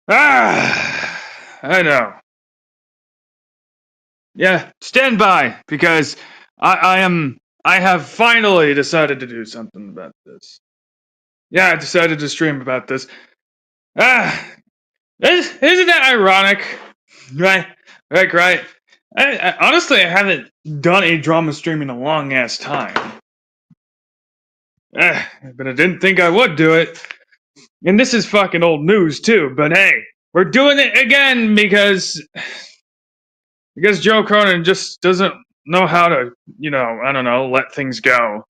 I know. Yeah, stand by, because I have finally decided to do something about this. Yeah, I decided to stream about this. Ah, isn't that ironic? Right, right. Honestly, I haven't done a drama stream in a long ass time. But I didn't think I would do it. And this is fucking old news too, but hey, we're doing it again because Joe Cronin just doesn't know how to, I don't know, let things go.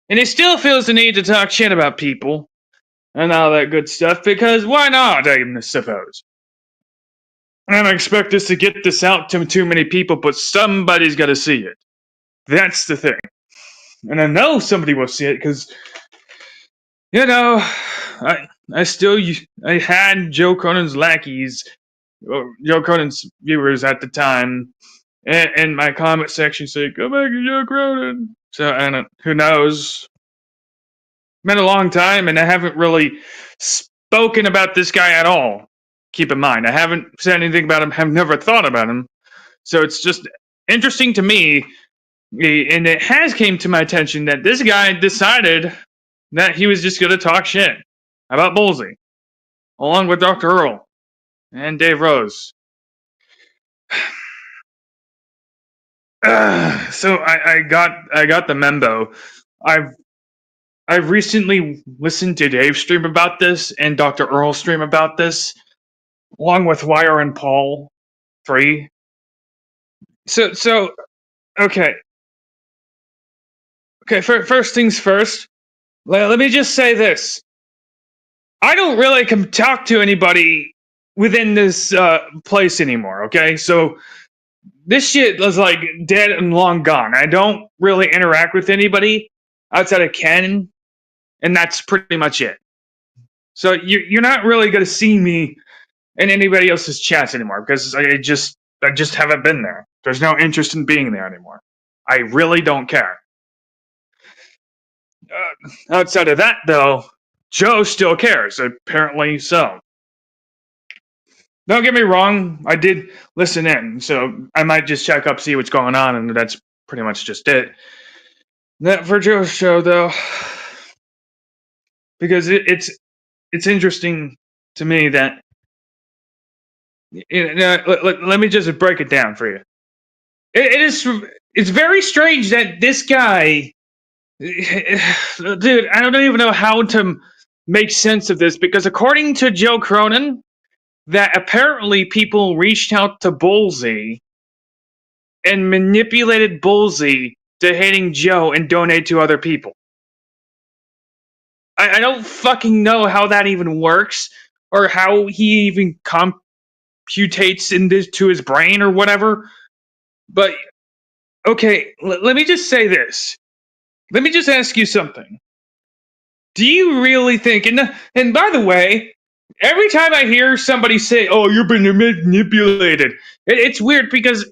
And he still feels the need to talk shit about people and all that good stuff, because why not, I suppose. I don't expect us to get this out to too many people, but somebody's got to see it. That's the thing. And I know somebody will see it because, you know, I still I had Joe Cronin's lackeys, or Joe Cronin's viewers at the time, in my comment section say, "Go back to Joe Cronin." So, and who knows? Been a long time, and I haven't really spoken about this guy at all. Keep in mind, I haven't said anything about him. Have never thought about him. So it's just interesting to me, and it has came to my attention that this guy decided that he was just going to talk shit about Bullseye, along with Dr. Earl and Dave Rose. So I got the memo. I've I've recently listened to Dave stream about this and Dr. Earl stream about this, along with Wire and Paul 3. So okay. Okay, first things first. Let me just say this. I don't really talk to anybody within this place anymore, okay? So this shit is like dead and long gone. I don't really interact with anybody outside of Ken, and that's pretty much it. So you're not really going to see me in anybody else's chats anymore, because I just haven't been there. There's no interest in being there anymore. I really don't care. Outside of that, though, Joe still cares. Apparently so. Don't get me wrong, I did listen in, so I might just check up, see what's going on, and that's pretty much just it. That for Joe's show, though, because it's interesting to me that, let me just break it down for you. It is it's very strange that this guy, dude, I don't even know how to make sense of this, because according to Joe Cronin, that apparently people reached out to Bullseye and manipulated Bullseye to hating Joe and donate to other people. I don't fucking know how that even works, or how he even computates in this to his brain or whatever. But okay, let me just say this. Let me just ask you something. Do you really think? And by the way, every time I hear somebody say, "Oh, you're being manipulated," it's weird, because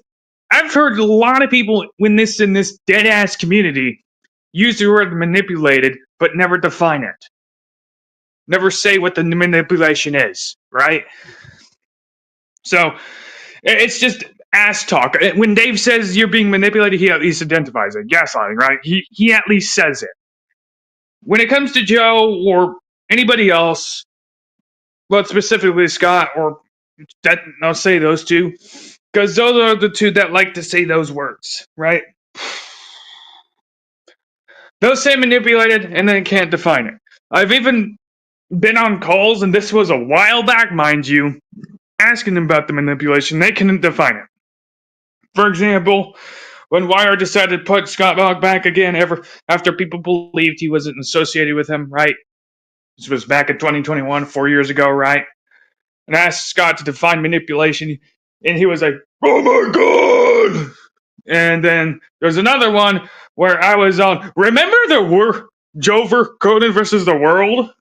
I've heard a lot of people in this dead ass community use the word manipulated, but never define it. Never say what the manipulation is, right? So it's just ass talk. When Dave says you're being manipulated, he at least identifies it. Gaslighting, right? He at least says it. When it comes to Joe or anybody else, but specifically Scott, or that, I'll say those two, because those are the two that like to say those words, right? They'll say manipulated and then can't define it. I've even been on calls, and this was a while back, mind you, asking them about the manipulation. They couldn't define it. For example, when Wire decided to put Scott Bog back again after people believed he wasn't associated with him, right? This was back in 2021, 4 years ago, right? And I asked Scott to define manipulation, and he was like, "Oh my god!" And then there's another one where I was on. Remember the Jover Conan versus the World?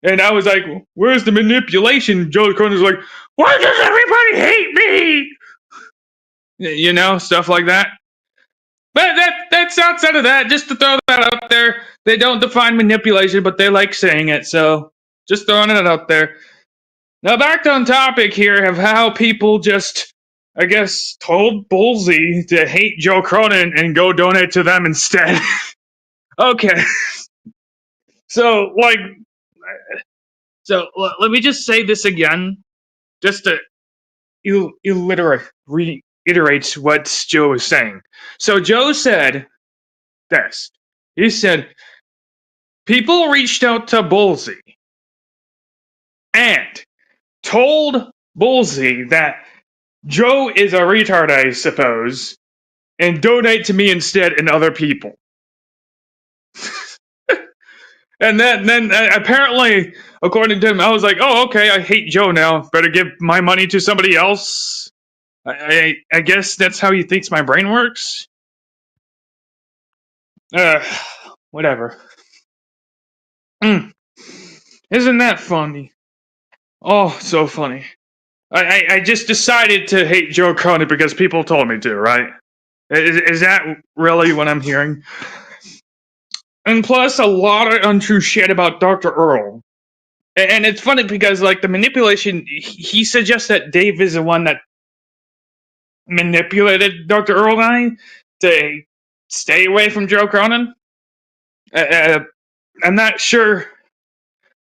And I was like, "Where's the manipulation?" Joe Conan's like, "Why does everybody hate me?" Stuff like that. But that's outside of that. Just to throw that out there, they don't define manipulation, but they like saying it. So just throwing it out there. Now back on topic here of how people just, I guess, told Bullseye to hate Joe Cronin and go donate to them instead. Okay, so like, let me just say this again, just to reiterate what Joe was saying. So Joe said this. He said people reached out to Bullseye and told Bullseye that Joe is a retard, I suppose, and donate to me instead and other people. And then apparently, according to him, I was like, oh, okay, I hate Joe now. Better give my money to somebody else. I guess that's how he thinks my brain works. Whatever. Isn't that funny? Oh, so funny. I just decided to hate Joe Cronin because people told me to, right? Is that really what I'm hearing? And plus, a lot of untrue shit about Dr. Earl. And it's funny because, like, the manipulation, he suggests that Dave is the one that manipulated Dr. Earl and I to stay away from Joe Cronin. I'm not sure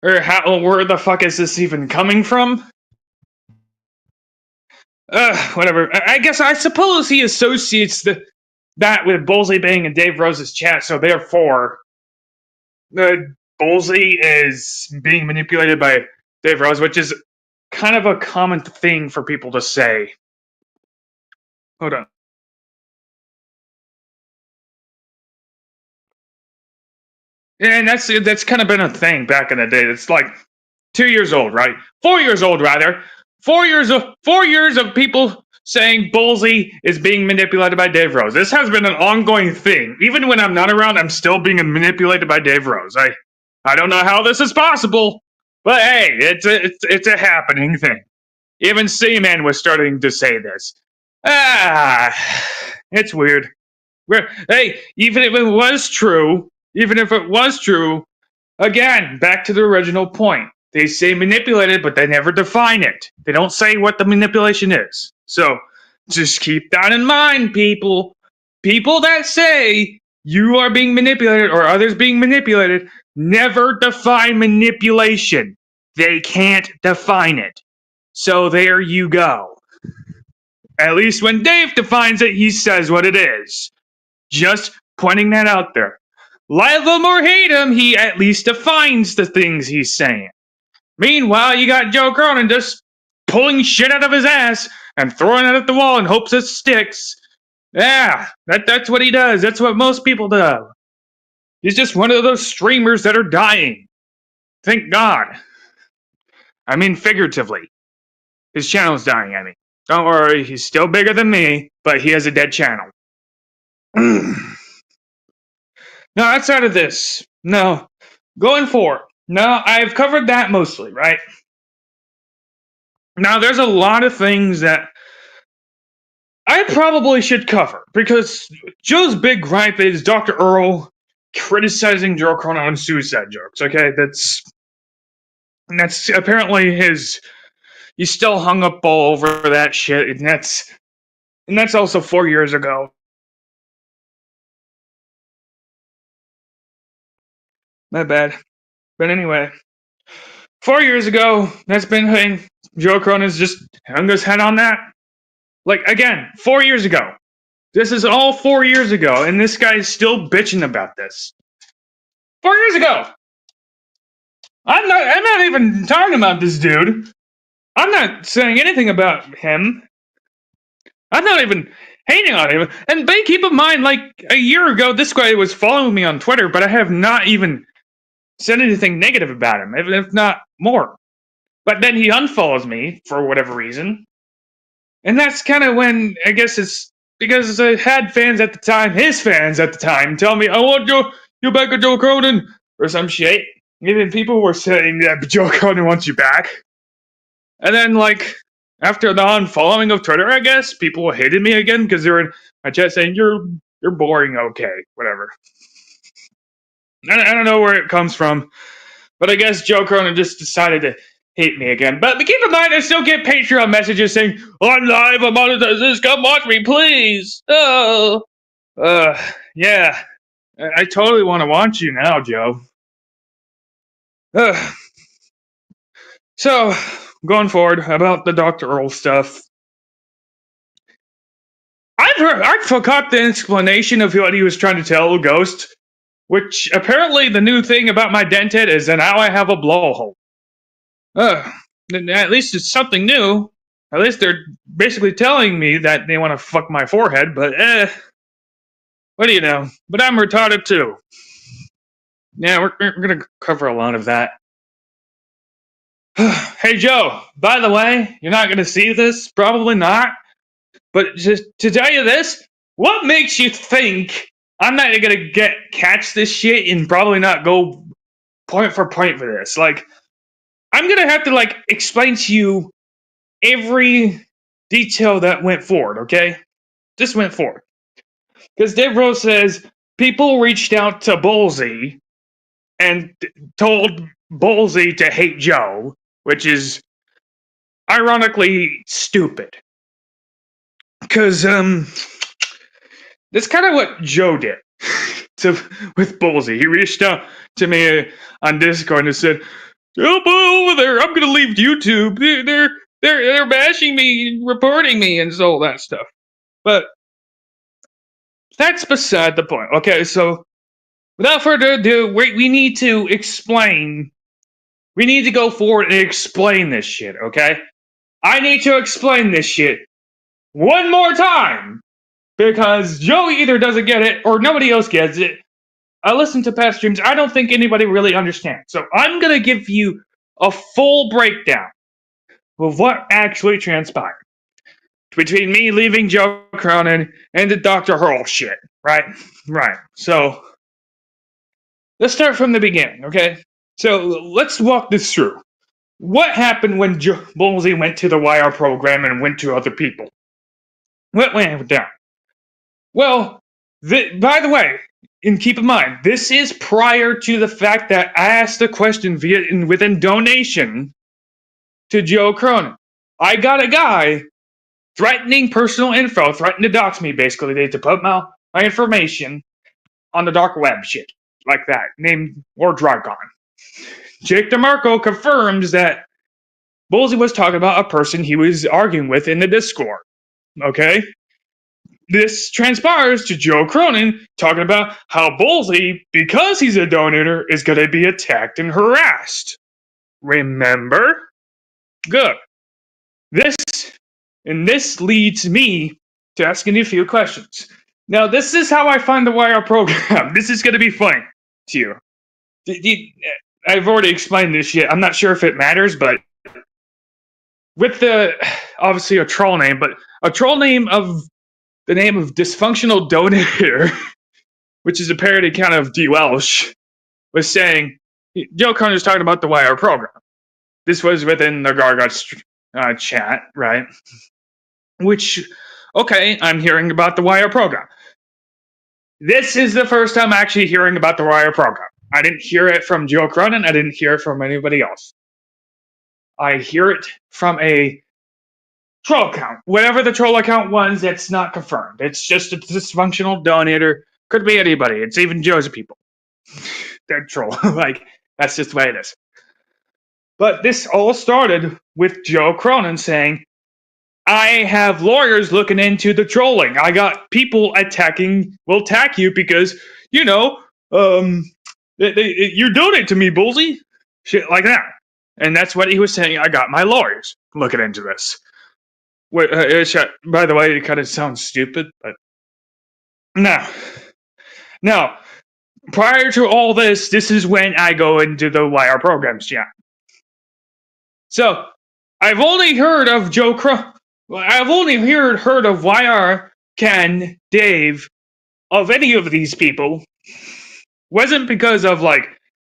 or where the fuck is this even coming from. Whatever. I suppose he associates that with Bullseye being in Dave Rose's chat, so therefore, Bullseye is being manipulated by Dave Rose, which is kind of a common thing for people to say. Hold on. And that's kind of been a thing back in the day. It's like 2 years old, right? 4 years old, rather. 4 years of people saying Bullseye is being manipulated by Dave Rose. This has been an ongoing thing. Even when I'm not around, I'm still being manipulated by Dave Rose. I don't know how this is possible, but hey, it's a happening thing. Even Seaman was starting to say this. It's weird. Hey, even if it was true, again, back to the original point. They say manipulated, but they never define it. They don't say what the manipulation is. So just keep that in mind, people. People that say you are being manipulated or others being manipulated never define manipulation. They can't define it. So there you go. At least when Dave defines it, he says what it is. Just pointing that out there. Love him or hate him, he at least defines the things he's saying. Meanwhile, you got Joe Cronin just pulling shit out of his ass and throwing it at the wall in hopes it sticks. Yeah, that's what he does. That's what most people do. He's just one of those streamers that are dying. Thank God. I mean, figuratively. His channel's dying, I mean. Don't worry, he's still bigger than me, but he has a dead channel. Now, outside of this, no. Going forward, no, I've covered that mostly, right? Now, there's a lot of things that I probably should cover, because Joe's big gripe is Dr. Earl criticizing Joe Cronin on suicide jokes, okay? That's apparently he's still hung up all over that shit, and that's also 4 years ago. My bad. But anyway, 4 years ago, that's been thing. Joe Cronin's just hung his head on that. Like, again, 4 years ago. This is all 4 years ago, and this guy is still bitching about this. 4 years ago! I'm not even talking about this dude. I'm not saying anything about him. I'm not even hating on him. And keep in mind, like, a year ago, this guy was following me on Twitter, but I have not even said anything negative about him, if not more. But then he unfollows me for whatever reason. And that's kind of when, I guess it's because I had fans at the time, his fans at the time, tell me, I want you back with Joe Cronin, or some shit. Even people were saying that Joe Cronin wants you back. And then, like, after the unfollowing of Twitter, I guess, people hated me again because they were in my chat saying, you're boring, okay, whatever. I don't know where it comes from, but I guess Joe Cronin just decided to hate me again. But keep in mind, I still get Patreon messages saying, I'm live, I'm monetized this, come watch me, please. Oh. Yeah. I totally want to watch you now, Joe. So, going forward, about the Dr. Earl stuff. I forgot the explanation of what he was trying to tell Ghost, which apparently the new thing about my dentate is that now I have a blowhole. At least it's something new. At least they're basically telling me that they want to fuck my forehead, but what do you know? But I'm retarded too. Yeah, we're gonna cover a lot of that. Hey Joe, by the way, you're not gonna see this, probably not. But just to tell you this, what makes you think I'm not gonna catch this shit and probably not go point for point for this? Like, I'm gonna have to explain to you every detail that went forward, okay? Just went forward. Because Dave Rose says people reached out to Bowlesy and told Bowlesy to hate Joe, which is ironically stupid. Because, that's kind of what Joe did with Bowlesy. He reached out to me on Discord and said, "Oh, over there, I'm gonna leave YouTube. They're bashing me, reporting me, and all that stuff." But that's beside the point. Okay, so without further ado, we need to explain. We need to go forward and explain this shit. Okay, I need to explain this shit one more time because Joe either doesn't get it or nobody else gets it. I listen to past streams. I don't think anybody really understands. So I'm gonna give you a full breakdown of what actually transpired between me leaving Joe Cronin and the Dr. Earl shit. Right. So let's start from the beginning, okay? So let's walk this through. What happened when Bowlesy went to the YR program and went to other people? What went down? Well, by the way, and keep in mind, this is prior to the fact that I asked a question within donation to Joe Cronin. I got a guy threatening personal info, threatening to dox me, basically. They had to put my information on the dark web shit like that, named or Dragon. Jake DeMarco confirms that Bowlesy was talking about a person he was arguing with in the Discord. Okay? This transpires to Joe Cronin talking about how Bowlesy, because he's a donator, is going to be attacked and harassed. Remember? Good. This leads me to asking you a few questions. Now, this is how I find the YR program. This is going to be funny to you. I've already explained this shit. I'm not sure if it matters, but with obviously a troll name, but a troll name of the name of Dysfunctional Donator, which is a parody account of D. Welsh, was saying, Joe Cronin was talking about the YR program. This was within the Gargots chat, right? Which, okay, I'm hearing about the YR program. This is the first time actually hearing about the YR program. I didn't hear it from Joe Cronin. I didn't hear it from anybody else. I hear it from a troll account. Whatever the troll account was, it's not confirmed. It's just a dysfunctional donator. Could be anybody. It's even Joe's people. They're troll. That's just the way it is. But this all started with Joe Cronin saying, I have lawyers looking into the trolling. I got people will attack you because, you donate to me, Bowlesy. Shit like that. And that's what he was saying. I got my lawyers looking into this. Wait, by the way, it kind of sounds stupid, but no. Prior to all this is when I go into the YR programs, yeah. So, I've only heard of I've only heard of YR, Ken, Dave, of any of these people. Wasn't because of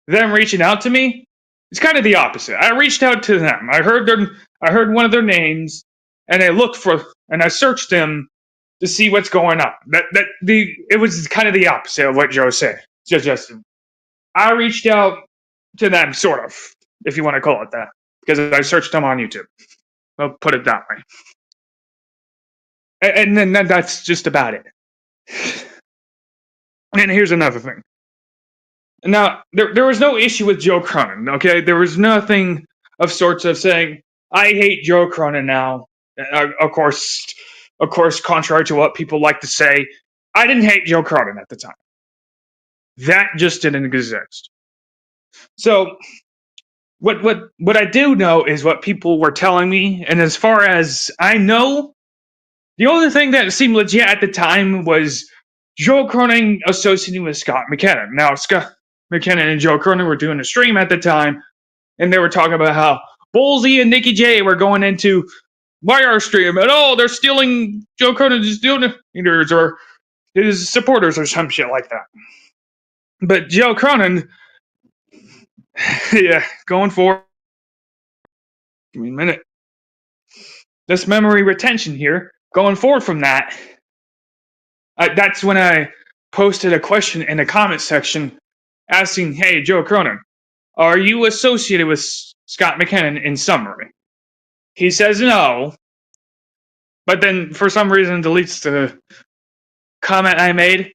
them reaching out to me. It's kind of the opposite. I reached out to them. I heard one of their names, and I searched them to see what's going on. It was kind of the opposite of what Joe said. Justin. I reached out to them, sort of, if you want to call it that. because I searched him on YouTube. I'll put it that way. And then that's just about it. And here's another thing. Now, there was no issue with Joe Cronin, okay? There was nothing of sorts of saying, I hate Joe Cronin now. Of course, contrary to what people like to say, I didn't hate Joe Cronin at the time. That just didn't exist. So, what I do know is what people were telling me, and as far as I know, the only thing that seemed legit at the time was Joe Cronin associating with Scott McKinnon. Now, Scott McKinnon and Joe Cronin were doing a stream at the time, and they were talking about how Ballsy and Nikki J were going into our stream, and they're stealing Joe Cronin's donors or his supporters or some shit like that. But Joe Cronin, yeah, going forward. Give me a minute. This memory retention here, going forward from that, that's when I posted a question in the comment section asking, hey, Joe Cronin, are you associated with Scott McKinnon in summary? He says no, but then for some reason deletes the comment I made,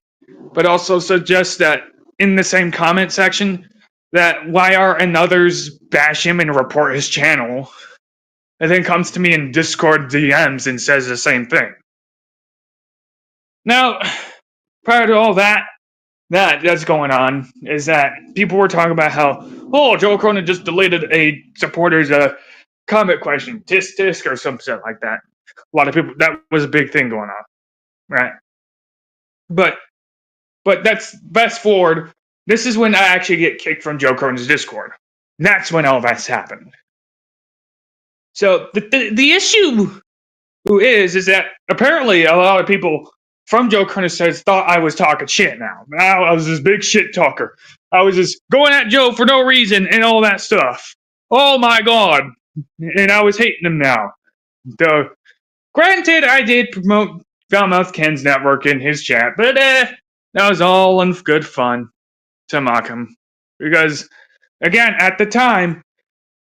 but also suggests that in the same comment section that YR and others bash him and report his channel, and then comes to me in Discord DMs and says the same thing. Now, prior to all that's going on, is that people were talking about how, Joe Cronin just deleted a supporter's comment question, tisk or some shit like that. A lot of people, that was a big thing going on, right? But that's fast forward. This is when I actually get kicked from Joe Cronin's Discord. That's when all that's happened. So the issue is that apparently a lot of people from Joe Cronin's side thought I was talking shit now. I was this big shit talker. I was just going at Joe for no reason and all that stuff. Oh my god. And I was hating him now. Granted, I did promote Foulmouth Ken's network in his chat, but that was all in good fun to mock him. Because, again, at the time,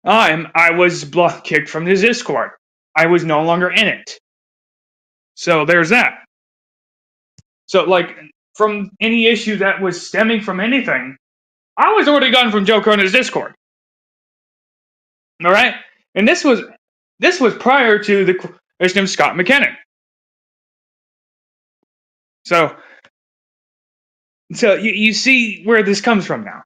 I was kicked from his Discord. I was no longer in it. So there's that. So, from any issue that was stemming from anything, I was already gone from Joe Cronin's Discord. All right? And this was prior to the question of Scott McKinnon. So you see where this comes from now,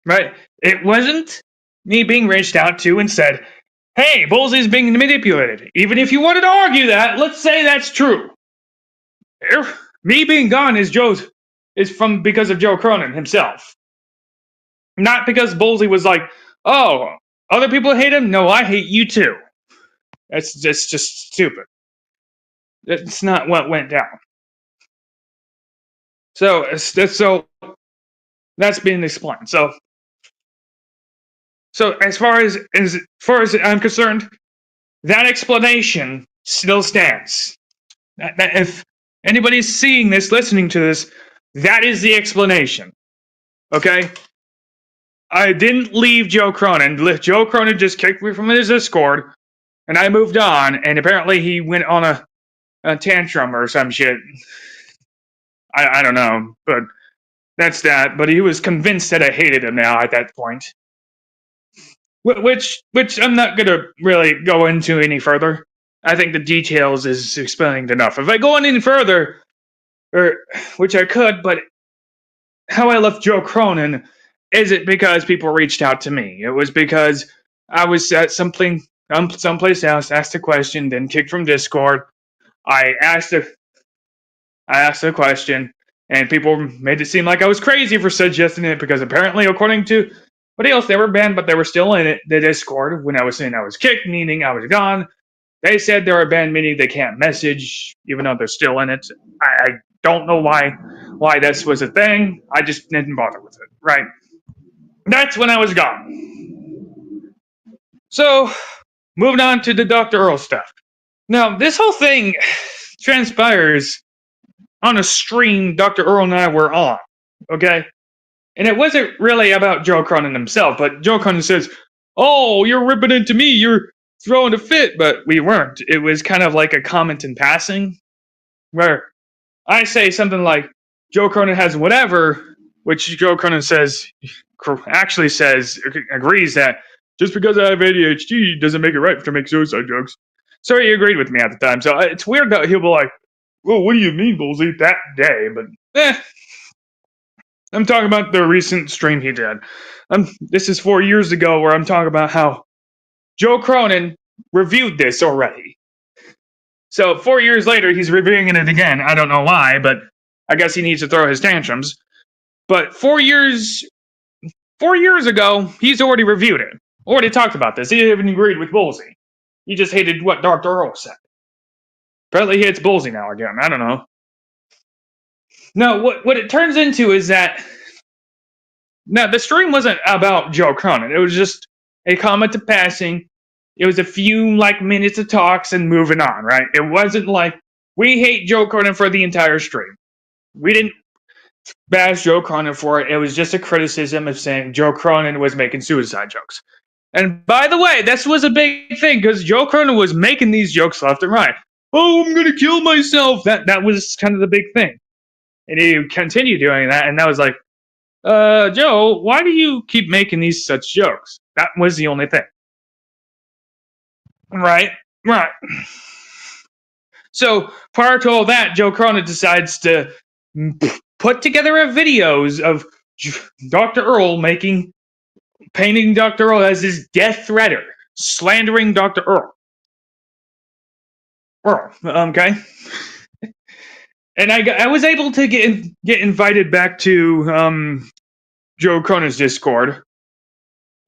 right? It wasn't me being reached out to and said, hey, Ballsy's being manipulated. Even if you wanted to argue that, let's say that's true. Me being gone is because of Joe Cronin himself. Not because Ballsy was like, other people hate him? No, I hate you too. That's just stupid. That's not what went down. So that's being explained. So as far as I'm concerned, that explanation still stands. That if anybody's seeing this, listening to this, that is the explanation. Okay? I didn't leave Joe Cronin. Joe Cronin just kicked me from his Discord, and I moved on, and apparently he went on a tantrum or some shit. I don't know, but that's that. But he was convinced that I hated him now at that point. Which I'm not going to really go into any further. I think the details is explained enough. If I go on any further, which I could, but how I left Joe Cronin isn't because people reached out to me. It was because I was at someplace else, asked a question, then kicked from Discord. I asked a question, and people made it seem like I was crazy for suggesting it because apparently, according to everybody else, they were banned, but they were still in it. The Discord, when I was saying I was kicked, meaning I was gone, they said they were banned, meaning they can't message, even though they're still in it. I don't know why this was a thing. I just didn't bother with it, right? That's when I was gone. So, moving on to the Dr. Earl stuff. Now, this whole thing transpires on a stream Dr. Earl and I were on, okay? And it wasn't really about Joe Cronin himself, but Joe Cronin says, "Oh, you're ripping into me. You're throwing a fit," but we weren't. It was kind of like a comment in passing, where I say something like, "Joe Cronin has whatever," which Joe Cronin actually says, agrees that just because I have ADHD doesn't make it right to make suicide jokes. So he agreed with me at the time. So it's weird that he'll be like, "Well, what do you mean, Bullseye?" That day, but I'm talking about the recent stream he did. This is 4 years ago, where I'm talking about how Joe Cronin reviewed this already. So 4 years later, he's reviewing it again. I don't know why, but I guess he needs to throw his tantrums. But 4 years ago, he's already reviewed it. Already talked about this. He even agreed with Bullseye. He just hated what Dr. Earl said. Apparently he hates Bullseye now again. I don't know. No, what it turns into is that now the stream wasn't about Joe Cronin. It was just a comment to passing. It was a few minutes of talks and moving on, right? It wasn't like we hate Joe Cronin for the entire stream. We didn't bash Joe Cronin for it. It was just a criticism of saying Joe Cronin was making suicide jokes. And by the way, this was a big thing because Joe Cronin was making these jokes left and right. "Oh, I'm gonna kill myself." That was kind of the big thing. And he continued doing that, and that was like, Joe, why do you keep making these such jokes? That was the only thing. Right. So prior to all that, Joe Cronin decides to put together videos of Dr. Earl painting Dr. Earl as his death threater, slandering Dr. Earl. Okay. And I was able to get invited back to Joe Cronin's Discord,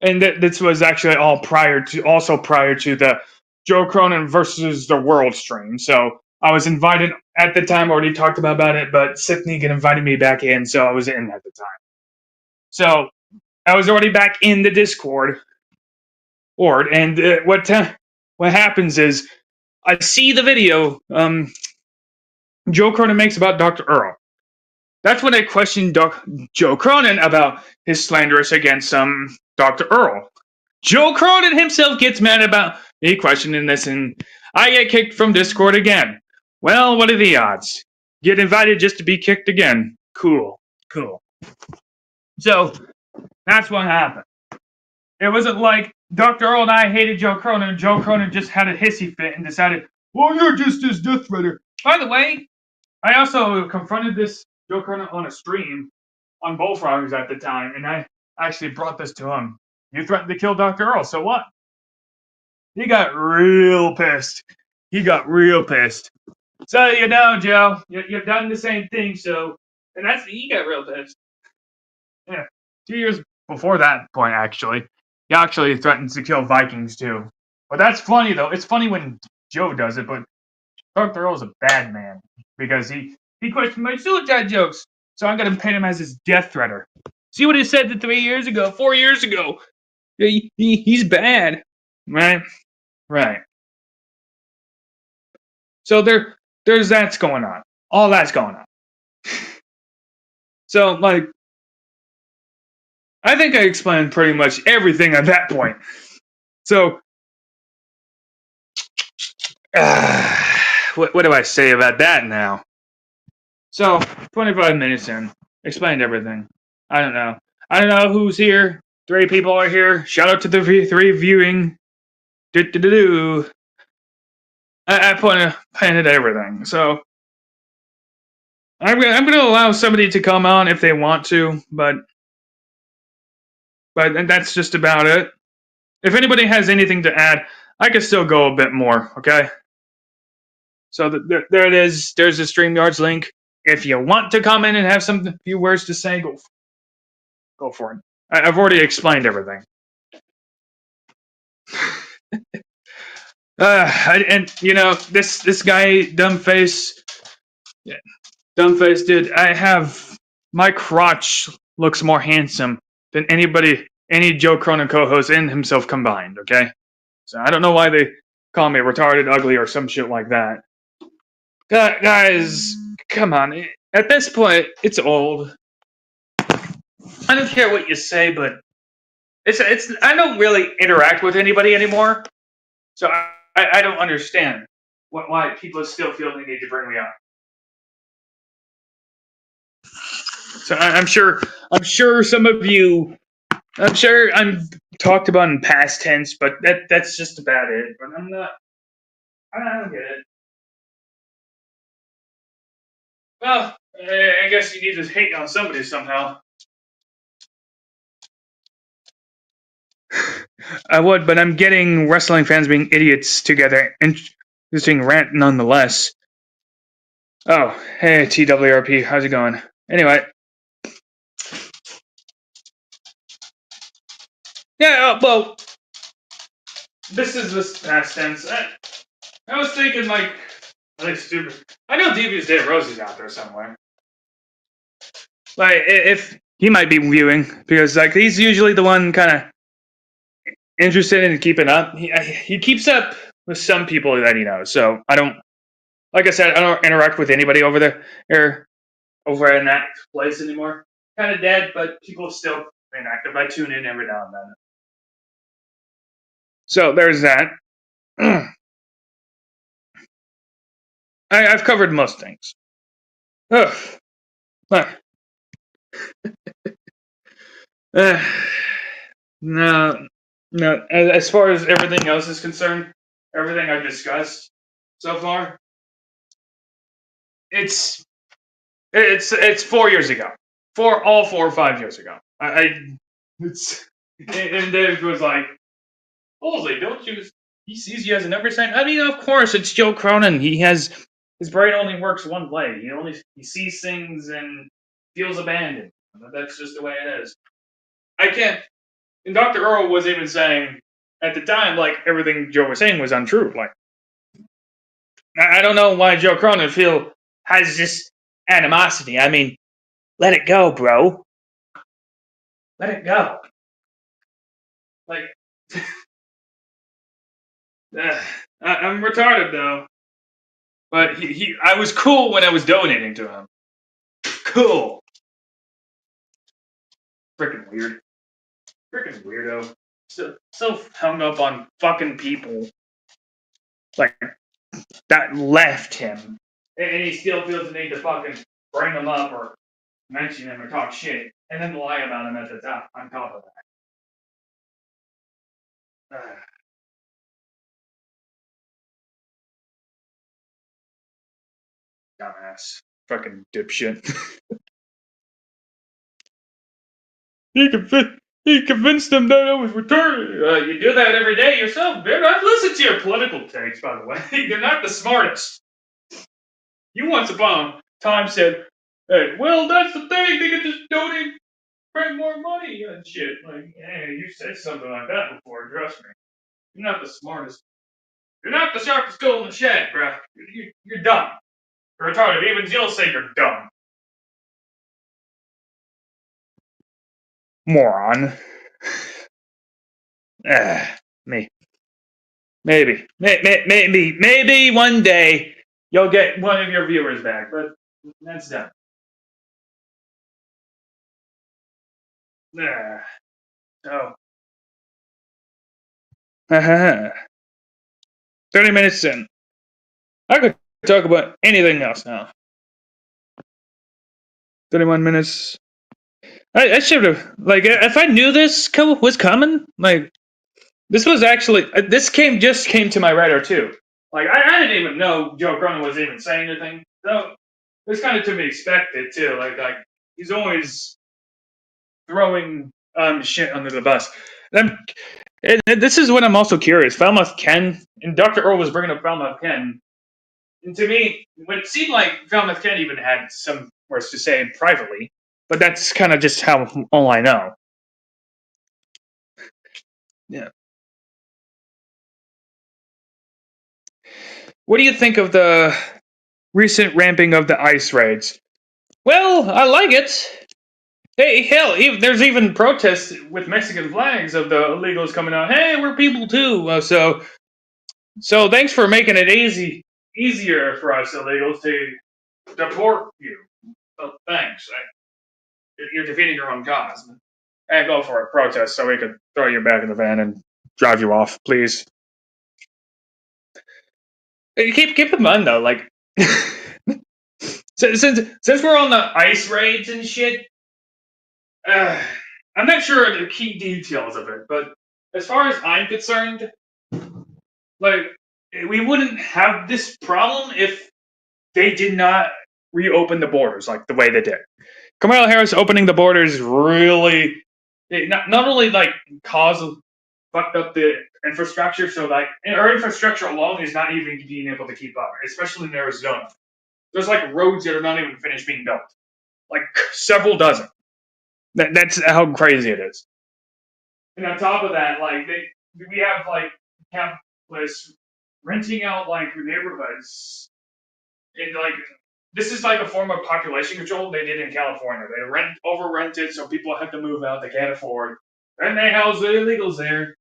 and this was actually prior to the Joe Cronin versus the World stream. So I was invited at the time. Already talked about it, but Sydney invited me back in, so I was in at the time. So I was already back in the Discord. And what happens is I see the video Joe Cronin makes about Dr. Earl. That's when I questioned Joe Cronin about his slanderous against Dr. Earl. Joe Cronin himself gets mad about me questioning this, and I get kicked from Discord again. Well, what are the odds? Get invited just to be kicked again. Cool. So that's what happened. It wasn't like Dr. Earl and I hated Joe Cronin. Joe Cronin just had a hissy fit and decided, "Well, you're just his death threater." By the way, I also confronted this Joe Cronin on a stream on Bullfrogs at the time, and I actually brought this to him. "You threatened to kill Dr. Earl, so what?" He got real pissed. So, Joe, you've done the same thing, so... And he got real pissed. Yeah. 2 years before that point, actually. He actually threatened to kill Vikings, too. But that's funny, though. It's funny when Joe does it, but Dr. Earl's a bad man. Because he questioned my suicide jokes. So I'm going to paint him as his death threater. See what he said 4 years ago. He's bad. Right. So there's that's going on. All that's going on. So, I think I explained pretty much everything at that point. So, what do I say about that now? So, 25 minutes in, explained everything. I don't know who's here. 3 people are here. Shout out to the 3 viewing. I painted everything. So, I'm gonna allow somebody to come on if they want to, but that's just about it. If anybody has anything to add, I can still go a bit more, okay? So there it is. There's the StreamYards link. If you want to come in and have few words to say, go for it. I've already explained everything. This guy, Dumbface, dude, my crotch looks more handsome than any Joe Cronin co-host and himself combined, okay? So I don't know why they call me retarded, ugly, or some shit like that. Guys, come on. At this point, it's old. I don't care what you say, but It's I don't really interact with anybody anymore, so I don't understand why people still feel they need to bring me up. So I'm sure some of you I'm sure I'm talked about in past tense, but that's just about it. But I'm not. I don't get it. Well, I guess you need to hate on somebody somehow. I would, but I'm getting wrestling fans being idiots together. Interesting rant nonetheless. Oh, hey TWRP, how's it going? Anyway, yeah. Well, this is this past tense. I was thinking like stupid. I know Devious Dave Rosie's out there somewhere. Like if he might be viewing because like he's usually the one kind of interested in keeping up. He keeps up with some people that he knows. So I don't like I said I don't interact with anybody over there or over in that place anymore. Kind of dead, but people still remain active. I tune in every now and then. So there's that. I've covered most things. Ugh. Uh, no, no. As far as everything else is concerned, everything I've discussed so far, it's it's 4 years ago, all 4 or 5 years ago. I it's and Dave was like, "Holy, don't you?" He sees you as a number sign. I mean, of course, it's Joe Cronin. He has his brain only works one way. He sees things and feels abandoned. That's just the way it is. I can't. And Dr. Earl was even saying at the time, like everything Joe was saying was untrue. Like I don't know why Joe Cronin has this animosity. I mean, let it go, bro. Let it go. Like I'm retarded though, but I was cool when I was donating to him. Cool. Freaking weird. Freaking weirdo. So hung up on fucking people like that left him, and he still feels the need to fucking bring them up or mention him or talk shit, and then lie about him at the top. On top of that, dumbass, fucking dipshit. he convinced them that I was retarded. You do that every day yourself, dude. I've listened to your political takes, by the way. They're not the smartest. You once upon a time said, "Hey, well, that's the thing. They could just donate, bring more money and shit." Like, hey, you said something like that before. Trust me. You're not the smartest. You're not the sharpest tool in the shed, bruh. You're dumb. You're retarded. Even you'll say you're dumb. Moron. Me. Maybe one day you'll get one of your viewers back, but that's done. Oh. 30 minutes in. I could talk about anything else now. 31 minutes. I should have, like, if I knew this was coming, like, this was actually, this just came to my radar too. Like, I didn't even know Joe Cronin was even saying anything. So, it's kind of to be expected too. Like he's always throwing shit under the bus. And this is what I'm also curious. Falmouth Ken, and Dr. Earl was bringing up Falmouth Ken. And to me, when it seemed like Falmouth Ken even had some words to say privately, but that's kind of just how all I know. Yeah. What do you think of the recent ramping of the ICE raids? Well, I like it. Hey, hell, there's even protests with Mexican flags of the illegals coming out. Hey, we're people too. So thanks for making it easier for us illegals to deport you. Well, thanks. You're defeating your own cause. and go for a protest so we could throw you back in the van and drive you off, please. Keep in mind though, like since we're on the ice raids and shit, uh, I'm not sure the key details of it, but as far as I'm concerned, like we wouldn't have this problem if they did not reopen the borders like the way they did. Kamala Harris opening the borders really not only like caused fucked up the infrastructure, so like our infrastructure alone is not even being able to keep up, especially in Arizona. There's like roads that are not even finished being built, like several dozen. That's how crazy it is. And on top of that, like we have like capitalists renting out like neighborhoods, and like this is like a form of population control they did in California. They rent over rented, so people have to move out. They can't afford, and they house the illegals there.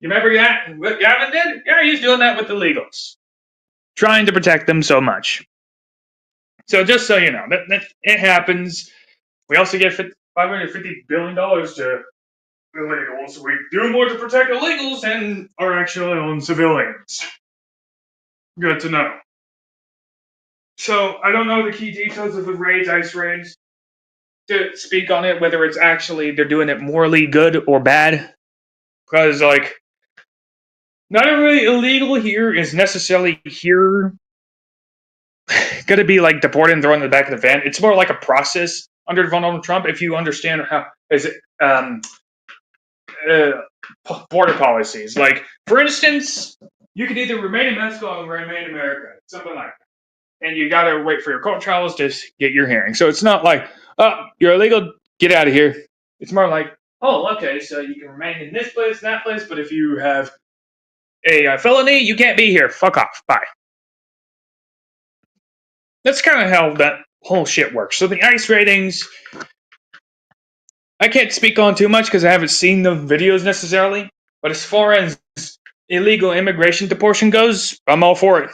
You remember that? What Gavin did? Yeah, he's doing that with illegals, trying to protect them so much. So just so you know, that it happens. We also get $550 billion to illegals. We do more to protect illegals than our actual own civilians. Good to know. So I don't know the key details of the raids, ice raids, to speak on it, whether it's actually they're doing it morally good or bad. Because like not every illegal here is necessarily here gonna be like deported and thrown in the back of the van. It's more like a process under Donald Trump. If you understand how is it uh, border policies, like for instance, you can either remain in Mexico or remain in America, something like that, and you gotta wait for your court trials to get your hearing. So it's not like, oh, you're illegal, get out of here. It's more like, oh, okay, so you can remain in this place, that place, but if you have a felony, you can't be here. Fuck off. Bye. That's kind of how that whole shit works. So the ICE ratings, I can't speak on too much because I haven't seen the videos necessarily. But as far as illegal immigration deportation goes, I'm all for it.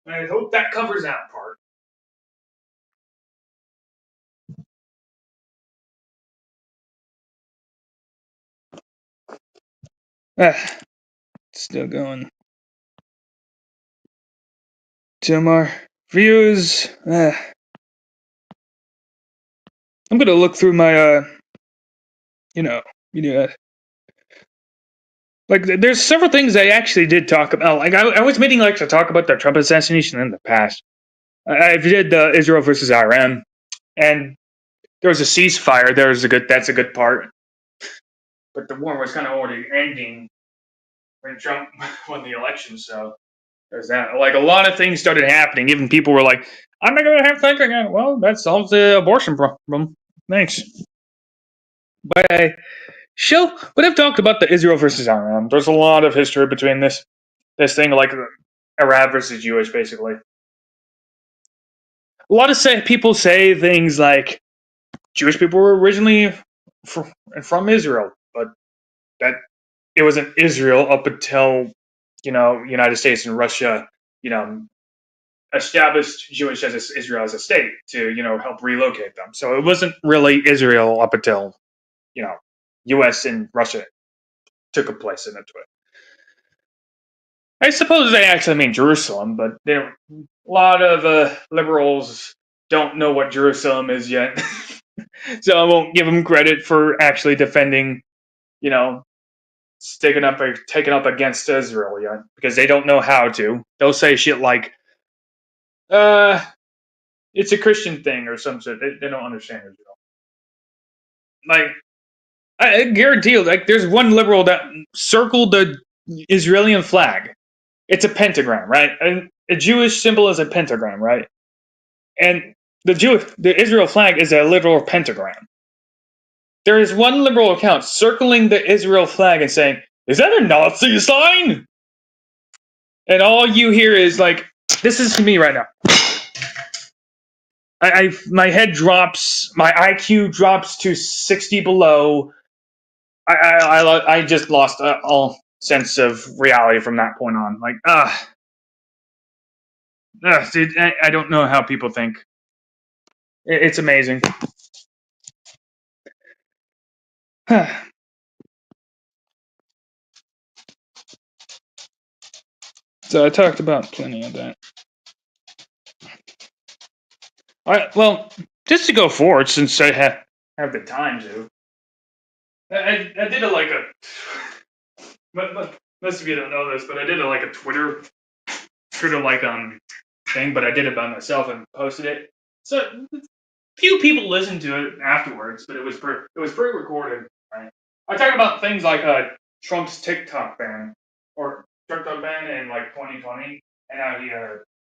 I hope that covers that part. Still going. Two more views. I'm gonna look through my you know, like there's several things I actually did talk about. Like I was meaning like to talk about the Trump assassination in the past. I did the Israel versus Iran, and there was a ceasefire. That's a good part. But the war was kind of already ending when Trump won the election. So there's that. Like a lot of things started happening. Even people were like, "I'm not going to have sex again." Well, that solves the abortion problem. Thanks. But but I've talked about the Israel versus Iran. There's a lot of history between this thing, like Arab versus Jewish, basically. A lot of people say things like Jewish people were originally from Israel, but that it was in Israel up until United States and Russia, established Jewish as Israel as a state to help relocate them. So it wasn't really Israel up until U.S. and Russia took a place into it. I suppose they actually mean Jerusalem, but a lot of liberals don't know what Jerusalem is yet. So I won't give them credit for actually defending, taking up against Israel yet, because they don't know how to. They'll say shit like, it's a Christian thing or some shit. They don't understand Israel. Like, I guarantee you, like, there's one liberal that circled the Israeli flag. It's a pentagram, right? A Jewish symbol is a pentagram, right? And the Israel flag is a literal pentagram. There is one liberal account circling the Israel flag and saying, "Is that a Nazi sign?" And all you hear is like, "This is me right now." My head drops, my IQ drops to 60 below. I just lost all sense of reality from that point on. Like, dude, I don't know how people think. It's amazing. So I talked about plenty of that. Well, just to go forward, since I have the time to, I did but most of you don't know this, but I did like a Twitter like thing, but I did it by myself and posted it. So few people listened to it afterwards, but it was pre-recorded. Right? I talk about things like Trump's TikTok ban or TikTok ban in like 2020, and how he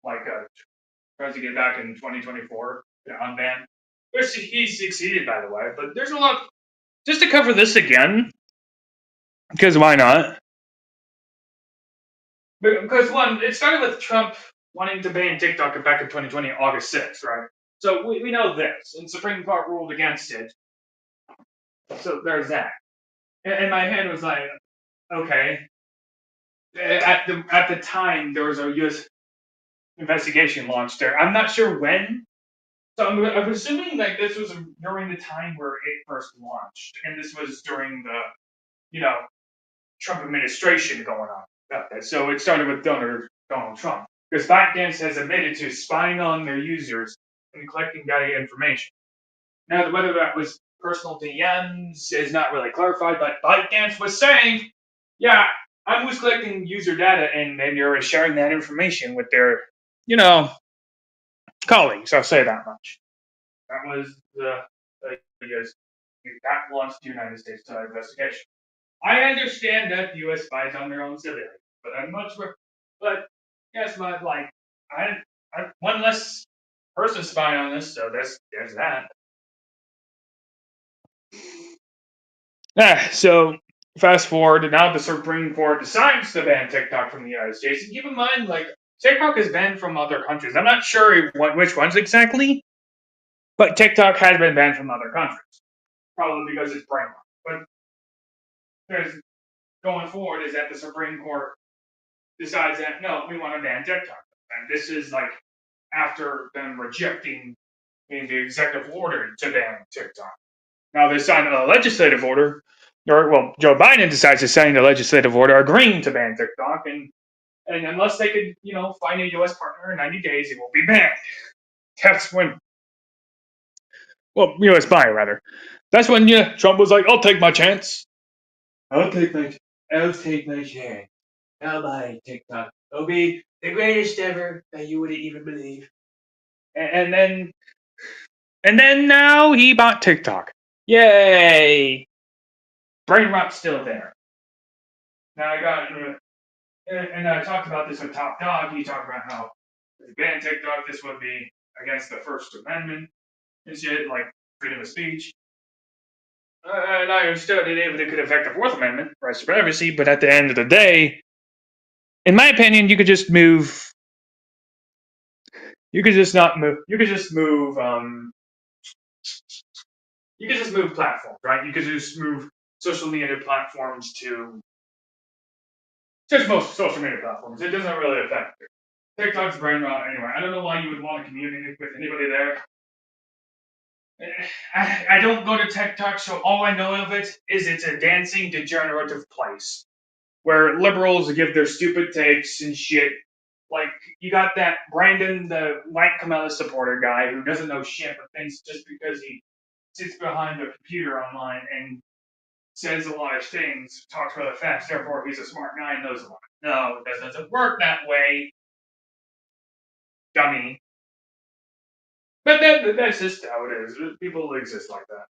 like tries to get back in 2024 to unban. Which he succeeded, by the way. But there's a lot. Just to cover this again, because why not? Because one, it started with Trump wanting to ban TikTok back in 2020, August 6th, right? So we know this, and Supreme Court ruled against it. So there's that. And my head was like, okay. At the time, there was a U.S. investigation launched there. I'm not sure when. So I'm assuming like this was during the time where it first launched, and this was during the you know Trump administration going on about that. So it started with Donald Trump because ByteDance has admitted to spying on their users and collecting data information. Now, whether that was personal DMs is not really clarified, but ByteDance was saying, yeah, I was collecting user data and they were sharing that information with their, you know, colleagues. I'll say that much. That was because that launched the United States investigation. I understand that the U.S. spies on their own civilians, but I'm much more. But guess what? Like, one less person spying on this, so there's that. So fast forward, and now the Supreme Court decides to ban TikTok from the United States. And keep in mind, like, TikTok is banned from other countries. I'm not sure which ones exactly, but TikTok has been banned from other countries, probably because it's brainwashed. But there's going forward is that the Supreme Court decides that no, we want to ban TikTok, and this is like after them rejecting the executive order to ban TikTok. Now they signed a legislative order, or well, Joe Biden decides to sign a legislative order agreeing to ban TikTok, and unless they could, find a U.S. partner in 90 days, it will be banned. That's when, well, U.S. buyer rather. That's when Trump was like, "I'll take my chance. I'll take my, I'll take my chance. I'll buy TikTok. It'll be the greatest ever that you wouldn't even believe." And then now he bought TikTok. Yay! Brain rot's still there. Now and I talked about this with Top Dog. He talked about how if you ban TikTok, this would be against the First Amendment and shit, like freedom of speech. And I understood it could affect the Fourth Amendment, rights to privacy, but at the end of the day, in my opinion, you could just move. You could just not move. You could just move. You could just move platforms, right? You could just move social media platforms to just most social media platforms. It doesn't really affect it. TikTok's brain rot anyway. I don't know why you would want to communicate with anybody there. I don't go to TikTok, so all I know of it is it's a dancing, degenerative place where liberals give their stupid takes and shit. Like, you got that Brandon, the white Kamala supporter guy who doesn't know shit but thinks just because he sits behind a computer online and says a lot of things, talks about the facts, therefore he's a smart guy and knows a lot. No, it doesn't work that way, dummy. But that's just how it is. People exist like that.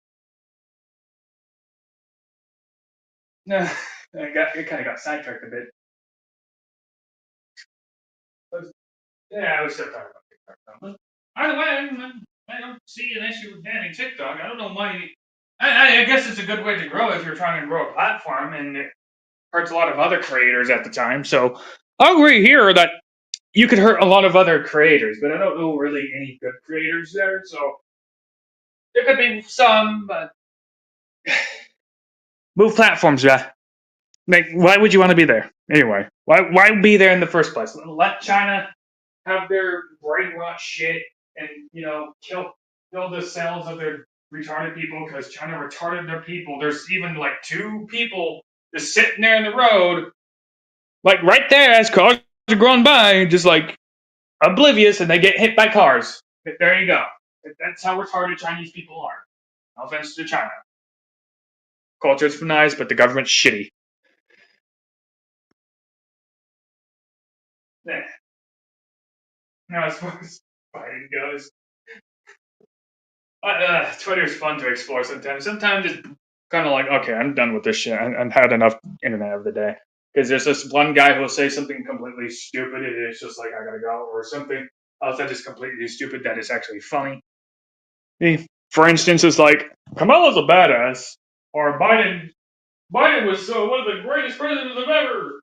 No, it kind of got sidetracked a bit. But, yeah, I was still talking about TikTok. But either way, I don't see an issue with banning TikTok. I don't know why. I guess it's a good way to grow if you're trying to grow a platform, and it hurts a lot of other creators at the time. So I agree here that you could hurt a lot of other creators, but I don't know really any good creators there. So there could be some, but move platforms, yeah. Like, why would you want to be there anyway? Why be there in the first place? Let China have their brain rot shit and kill. kill the cells of their retarded people because China retarded their people. There's even like 2 people just sitting there in the road, like right there as cars are going by, just like oblivious, and they get hit by cars. There you go. That's how retarded Chinese people are. No offense to China. Culture's nice, but the government's shitty. Yeah. Now, as far as fighting goes, Twitter's fun to explore sometimes. Sometimes it's kind of like, okay, I'm done with this shit. I've had enough internet of the day. Because there's this one guy who'll say something completely stupid, and it's just like, I gotta go, or something else that is completely stupid that is actually funny. For instance, it's like, Kamala's a badass, or Biden was one of the greatest presidents of ever,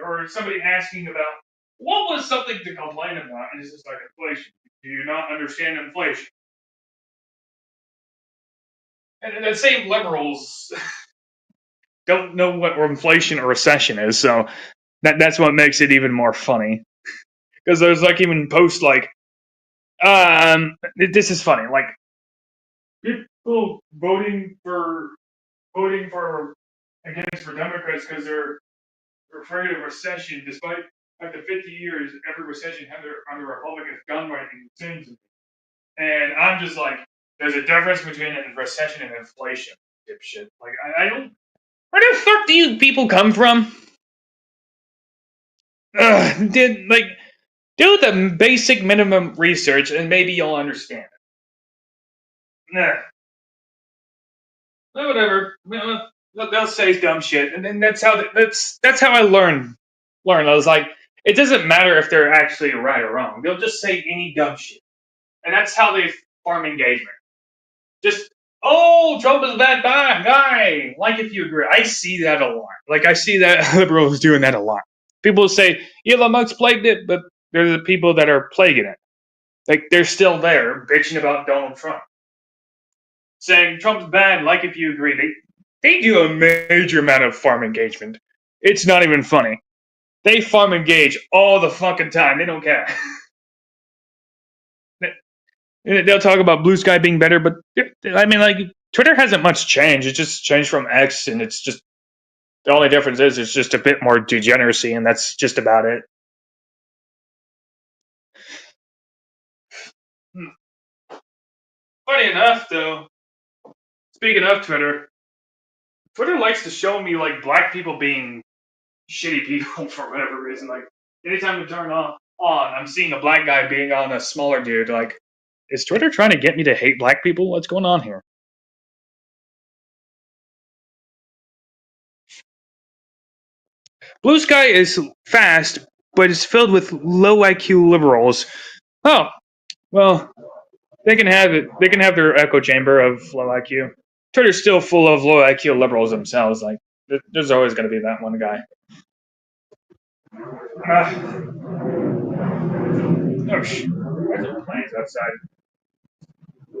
or somebody asking about what was something to complain about, and it's just like inflation. Do you not understand inflation? And the same liberals don't know what inflation or recession is, so that's what makes it even more funny. Because there's like even posts like, this is funny, like people voting for against for Democrats because they're afraid of recession, despite after 50 years, every recession under Republicans gone right insane to me. And I'm just like, there's a difference between a recession and inflation, dipshit. Like, I don't. Where the fuck do you people come from? Do the basic minimum research, and maybe you'll understand it. Nah, whatever. They'll say dumb shit, and then that's how I learned. I was like, it doesn't matter if they're actually right or wrong. They'll just say any dumb shit, and that's how they farm engagement. Just, oh, Trump is a bad guy. Like, if you agree, I see that a lot. Like, I see that liberals doing that a lot. People say Elon Musk plagued it, but there's the people that are plaguing it. Like, they're still there bitching about Donald Trump, saying Trump's bad. Like, if you agree, they do a major amount of farm engagement. It's not even funny. They farm engage all the fucking time. They don't care. They'll talk about Blue Sky being better, but I mean, like, Twitter hasn't much changed. It just changed from X, and it's just the only difference is it's just a bit more degeneracy, and that's just about it. Funny enough, though, speaking of Twitter, Twitter likes to show me like black people being shitty people for whatever reason. Like, anytime I turn on, I'm seeing a black guy being on a smaller dude. Like, is Twitter trying to get me to hate black people? What's going on here? Blue Sky is fast, but it's filled with low IQ liberals. Oh, well, they can have it. They can have their echo chamber of low IQ. Twitter's still full of low IQ liberals themselves. Like, there's always going to be that one guy. Oh, why are there planes outside?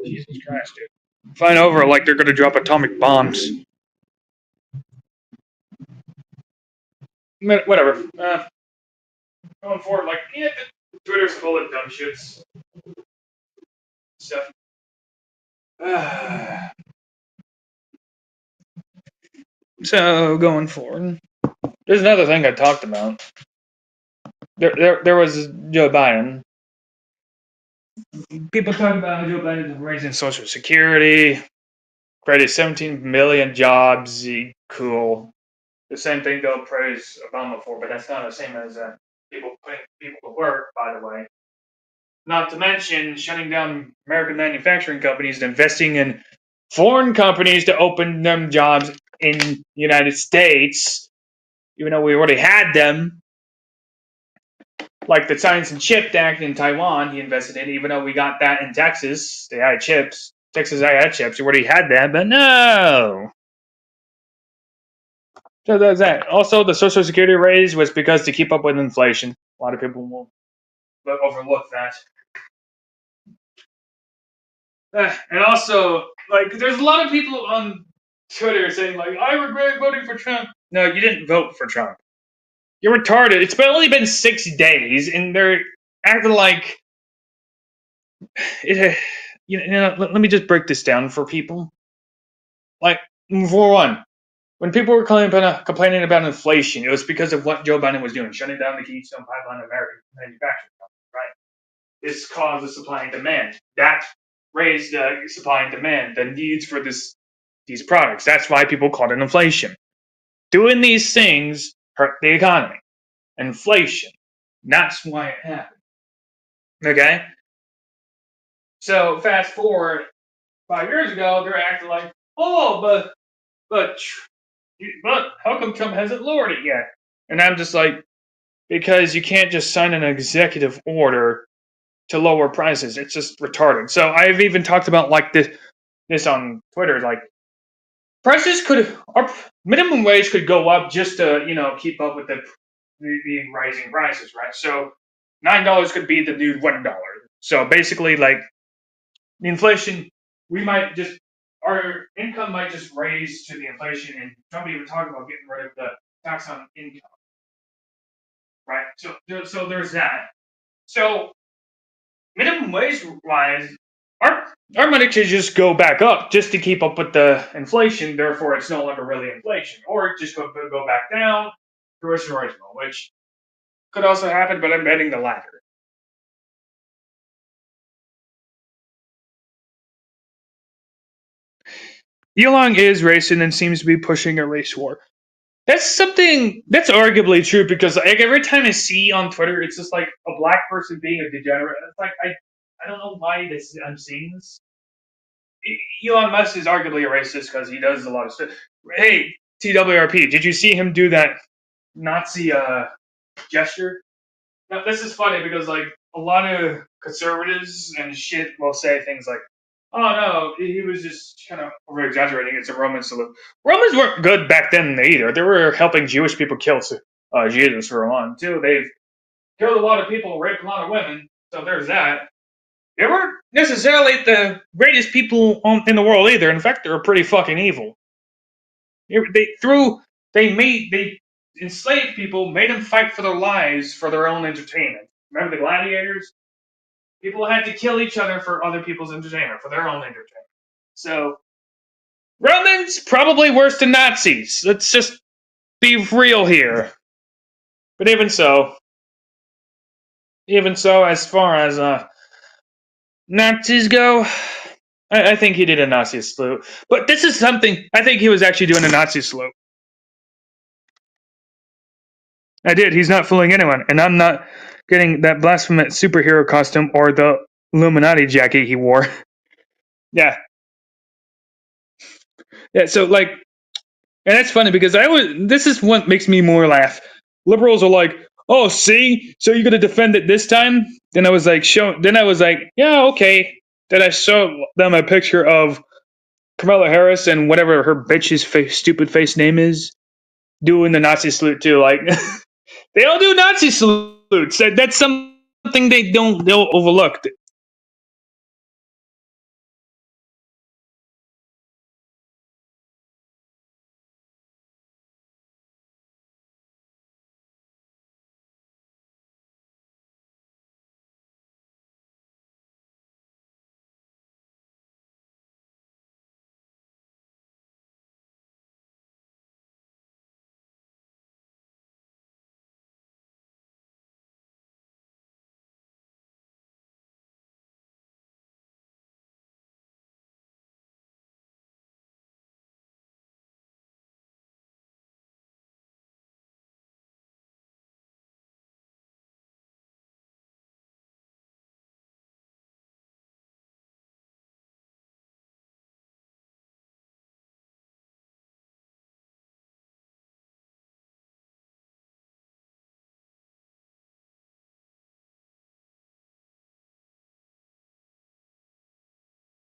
Jesus Christ, dude. Flying over like they're going to drop atomic bombs. Whatever. Going forward, like, yeah, Twitter's full of dumb shits. Stuff. So, going forward, there's another thing I talked about. There was Joe Biden. People talk about Joe Biden raising Social Security, created 17 million jobs. Cool. The same thing they'll praise Obama for, but that's not the same as people putting people to work, by the way. Not to mention shutting down American manufacturing companies and investing in foreign companies to open them jobs in the United States, even though we already had them. Like the Science and Chip Act in Taiwan, he invested in, even though we got that in Texas. They had chips. Texas had chips. You already had that, but no. So there's that. Also, the Social Security raise was because to keep up with inflation. A lot of people will overlook that. And also, like, there's a lot of people on Twitter saying, like, I regret voting for Trump. No, you didn't vote for Trump. You're retarded. It's only been 6 days, and they're acting like let me just break this down for people. Like, for one, when people were complaining about inflation, it was because of what Joe Biden was doing, shutting down the Keystone Pipeline American manufacturing company, right? This caused the supply and demand. That raised the supply and demand, the needs for these products. That's why people called it inflation. Doing these things hurt the economy. Inflation. That's why it happened. Okay? So fast forward 5 years ago, they're acting like, oh, but but how come Trump hasn't lowered it yet? And I'm just like, because you can't just sign an executive order to lower prices. It's just retarded. So I've even talked about like this on Twitter. Like prices our minimum wage could go up just to keep up with the rising prices, right? So $9 could be the new $1. So basically, like the inflation, we might just our income might just raise to the inflation, and somebody even talking about getting rid of the tax on income, right? So there's that. So minimum wage wise, our money could just go back up just to keep up with the inflation. Therefore, it's no longer really inflation, or it just go back down to its original, which could also happen. But I'm betting the latter. Elon is racing and seems to be pushing a race war. That's something that's arguably true because like every time I see on Twitter, it's just like a black person being a degenerate. It's like I don't know why I'm seeing this. Elon Musk is arguably a racist because he does a lot of stuff. Hey, TWRP, did you see him do that Nazi gesture? Now, this is funny because like a lot of conservatives and shit will say things like, "Oh no, he was just kind of over exaggerating. It's a Roman salute." Romans weren't good back then either. They were helping Jewish people kill Jesus for a long too. They've killed a lot of people, raped a lot of women. So there's that. They weren't necessarily the greatest people in the world either. In fact, they were pretty fucking evil. They enslaved people, made them fight for their lives for their own entertainment. Remember the gladiators? People had to kill each other for other people's entertainment, for their own entertainment. So Romans probably worse than Nazis. Let's just be real here. But even so, as far as Nazis go, I think he did a Nazi salute. But this is something I think he was actually doing a Nazi salute. I did. He's not fooling anyone, and I'm not getting that blasphemous superhero costume or the Illuminati jacket he wore. Yeah, yeah. So like, and that's funny because This is what makes me more laugh. Liberals are like, "Oh, see, so you're gonna defend it this time?" Then I was like, Then I was like, "Yeah, okay." Then I showed them a picture of Kamala Harris and whatever her bitch's stupid face name is doing the Nazi salute too. Like, they all do Nazi salutes. That's something they'll overlook.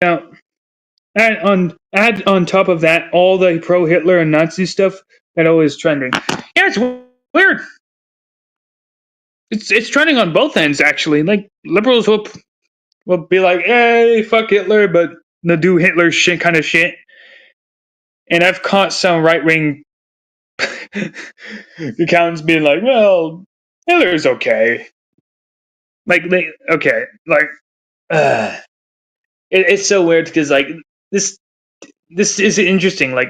Now, add on top of that all the pro Hitler and Nazi stuff that always trending. Yeah, it's weird. It's trending on both ends actually. Like liberals will be like, "Hey, fuck Hitler," but they'll do Hitler shit kind of shit. And I've caught some right wing accounts being like, "Well, Hitler's okay." Like okay, like. it's so weird because like this this is interesting. Like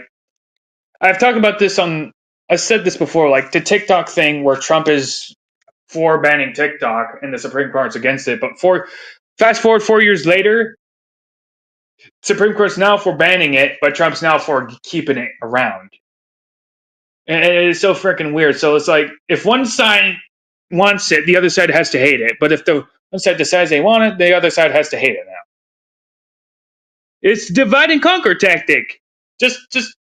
I've talked about this on. I said this before. Like the TikTok thing where Trump is for banning TikTok and the Supreme Court's against it. But fast forward 4 years later, Supreme Court's now for banning it, but Trump's now for keeping it around. And it's so freaking weird. So it's like if one side wants it, the other side has to hate it. But if the one side decides they want it, the other side has to hate it now. It's divide and conquer tactic. Just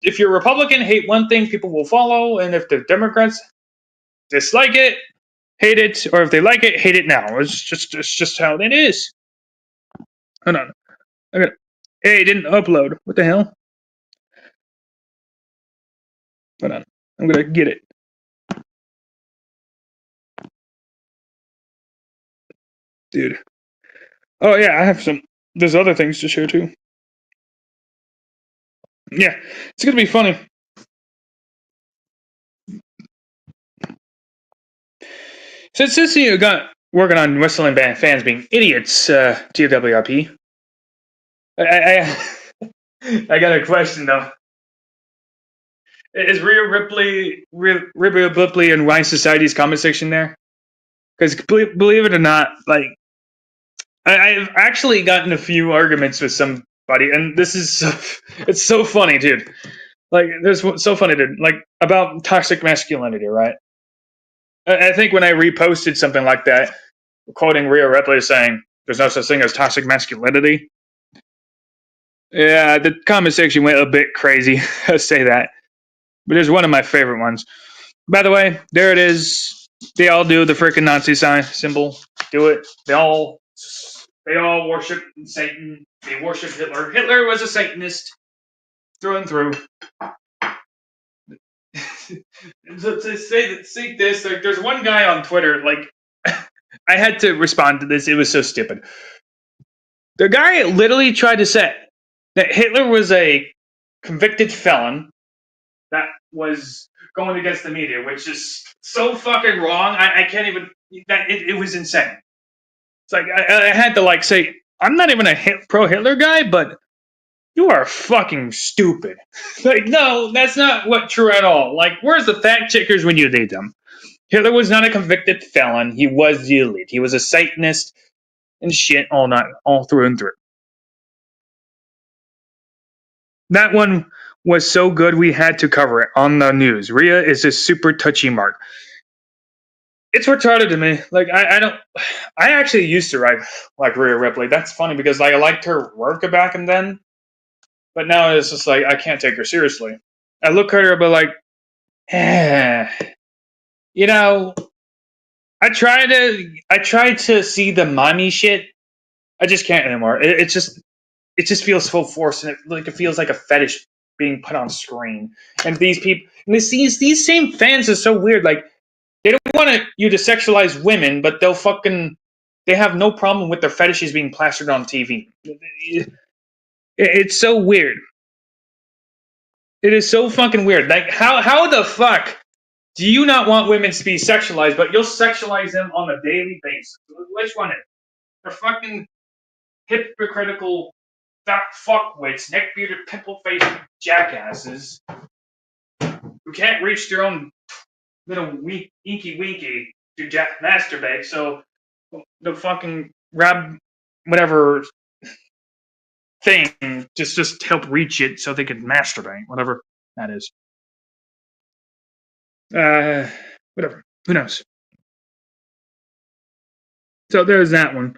if you're Republican, hate one thing, people will follow, and if the Democrats dislike it, hate it, or if they like it, hate it now. It's just how it is. Hold on. Okay. Hey, it didn't upload. What the hell? Hold on. I'm gonna get it. Dude. Oh yeah, I have some there's other things to share too. Yeah. It's gonna be funny. Since you got working on whistling band fans being idiots, TWRP. I got a question though. Is Rhea Ripley in Wine Society's comment section there? Because believe it or not, like I've actually gotten a few arguments with somebody, and this is it's so funny, dude. Like there's so funny, dude. Like about toxic masculinity, right? I think when I reposted something like that, quoting Rhea Ripley saying, "There's no such thing as toxic masculinity." Yeah, the comment section went a bit crazy. I say that, but there's one of my favorite ones. By the way, there it is. They all do the freaking Nazi sign symbol. Do it. They all worship Satan. They worship Hitler. Hitler was a Satanist through and through. So to say this, like, there's one guy on Twitter. Like, I had to respond to this. It was so stupid. The guy literally tried to say that Hitler was a convicted felon that was going against the media, which is so fucking wrong. I can't even. It was insane. It's like I had to like say I'm not even a pro Hitler guy, but you are fucking stupid. Like no, that's not what true at all. Like where's the fact checkers when you need them? Hitler was not a convicted felon. He was the elite. He was a Satanist and shit all through and through. That one was so good we had to cover it on the news. Rhea is a super touchy mark. It's retarded to me. Like I don't. I actually used to write like Rhea Ripley. That's funny because I liked her work back and then, but now it's just like I can't take her seriously. I look at her, but like, you know, I try to see the mommy shit. I just can't anymore. It just feels so forced, and it feels like a fetish being put on screen. And these people, and these same fans are so weird. Like they don't want you to sexualize women, but they have no problem with their fetishes being plastered on TV. It's so weird. It is so fucking weird. Like how the fuck do you not want women to be sexualized, but you'll sexualize them on a daily basis? Which one is it? They're fucking hypocritical fat fuckwits, neck bearded, pimple faced jackasses who can't reach their own little inky winky to masturbate, so they'll fucking grab whatever thing, just help reach it so they can masturbate, whatever that is. Whatever. Who knows? So there's that one.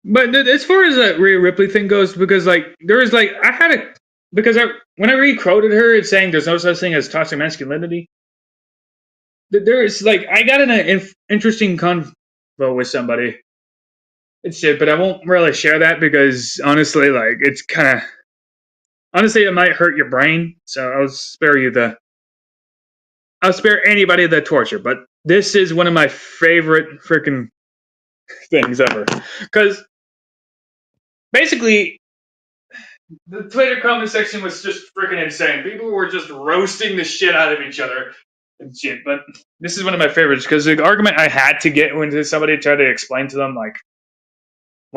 But as far as that Rhea Ripley thing goes, because like there is like I had a because when I re-quoted her, it's saying there's no such thing as toxic masculinity. There is like I got in an interesting convo with somebody. It's shit, but I won't really share that because honestly, like it's kind of honestly it might hurt your brain. So I'll spare anybody the torture. But this is one of my favorite freaking things ever because basically the Twitter comment section was just freaking insane. People were just roasting the shit out of each other and shit. But this is one of my favorites because the argument I had to get when somebody tried to explain to them like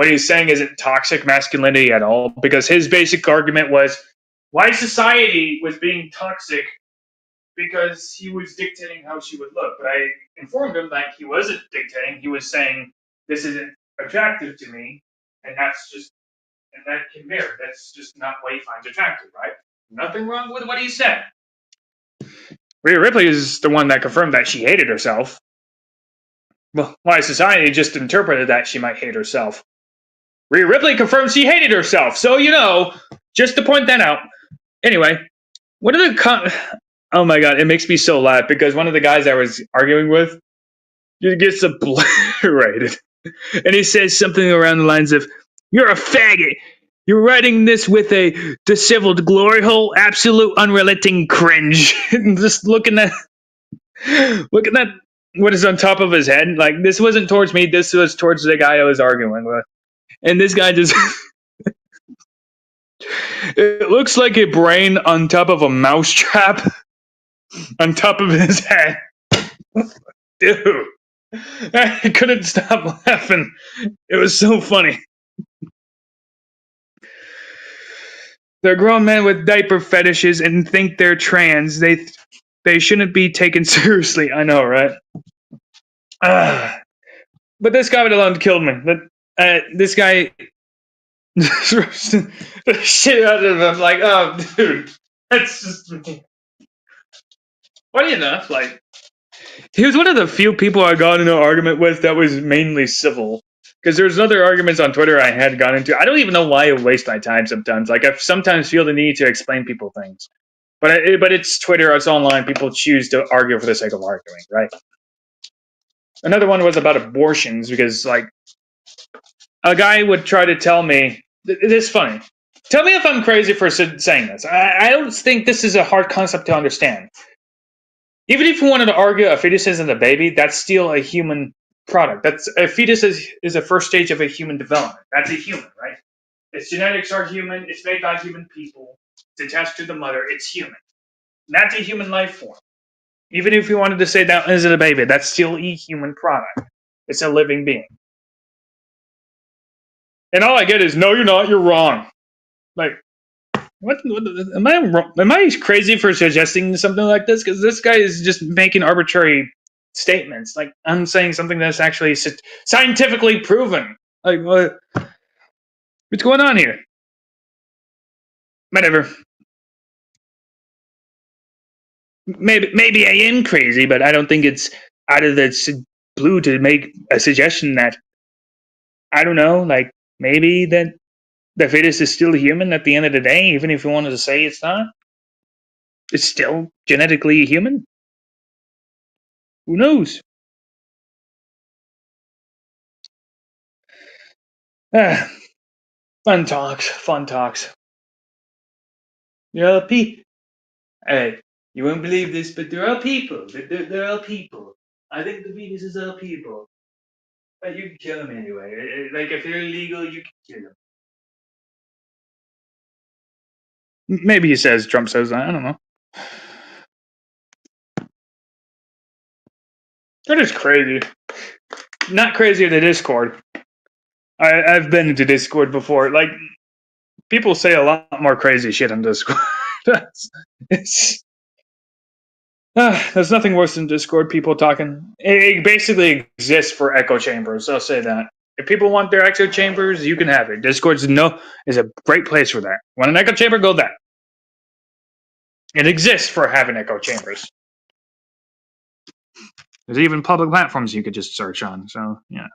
what he's saying isn't toxic masculinity at all, because his basic argument was why society was being toxic because he was dictating how she would look. But I informed him that he wasn't dictating. He was saying, this isn't attractive to me, and that's just, and that can vary. That's just not what he finds attractive, right? Nothing wrong with what he said. Rhea Ripley is the one that confirmed that she hated herself. Well, why society just interpreted that she might hate herself. Rhea Ripley confirmed she hated herself. So, just to point that out. Anyway, what are the oh my god, it makes me so laugh because one of the guys I was arguing with gets obliterated. And he says something around the lines of, "You're a faggot. You're writing this with a disheveled glory hole, absolute unrelenting cringe." And just looking at what is on top of his head. Like, this wasn't towards me, this was towards the guy I was arguing with. And this guy just it looks like a brain on top of a mouse trap on top of his head. Dude, I couldn't stop laughing. It was so funny. They're grown men with diaper fetishes and think they're trans. They shouldn't be taken seriously. I know, right? But this guy alone killed me. But this guy the shit out of him. Like, oh, dude, that's just me. Funny enough, like, he was one of the few people I got into an argument with that was mainly civil. Because there's other arguments on Twitter I had got into. I don't even know why I waste my time sometimes. Like, I sometimes feel the need to explain people things. But it's Twitter, it's online. People choose to argue for the sake of arguing, right? Another one was about abortions because, like, a guy would try to tell me, this is funny. Tell me if I'm crazy for saying this. I don't think this is a hard concept to understand. Even if you wanted to argue a fetus isn't a baby, that's still a human product. A fetus is a first stage of a human development. That's a human, right? Its genetics are human. It's made by human people. It's attached to the mother. It's human. And that's a human life form. Even if you wanted to say that isn't a baby, that's still a human product. It's a living being. And all I get is, no, you're not. You're wrong. Like, what am I wrong? Am I crazy for suggesting something like this? Because this guy is just making arbitrary statements. Like, I'm saying something that's actually scientifically proven. Like, what's going on here? Whatever. Maybe I am crazy, but I don't think it's out of the blue to make a suggestion that, I don't know, like, maybe that the fetus is still human at the end of the day, even if you wanted to say it's not. It's still genetically human. Who knows? Ah, fun talks, fun talks. They're all people. Hey, you won't believe this, but they're all people. They're all people. I think the fetus is all people. But you can kill them anyway. Like, if they're illegal, you can kill them. Maybe he says, Trump says that. I don't know. That is crazy. Not crazy in the Discord. I've been into Discord before. Like, people say a lot more crazy shit on Discord. There's nothing worse than Discord people talking. It basically exists for echo chambers. I'll say that. If people want their echo chambers, you can have it. Discord's is a great place for that. Want an echo chamber? Go there. It exists for having echo chambers. There's even public platforms you could just search on. So yeah.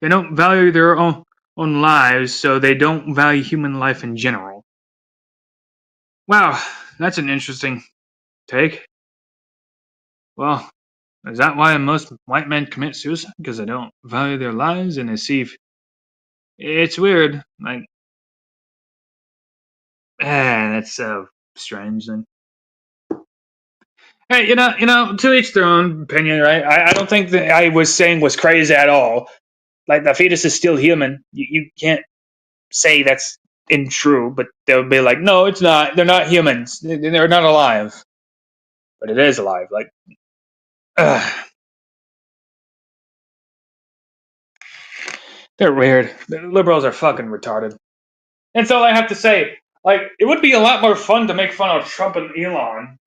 They don't value their own lives, so they don't value human life in general. Wow, that's an interesting take. Well, is that why most white men commit suicide? Because they don't value their lives and they see. It's weird. Like, that's so strange. Then, hey, to each their own opinion, right? I don't think that I was saying was crazy at all. Like, the fetus is still human. You can't say that's untrue, but they'll be like, no, it's not. They're not humans. They're not alive. but it is alive. Like, ugh, they're weird. The liberals are fucking retarded. That's all I have to say. Like, it would be a lot more fun to make fun of Trump and Elon,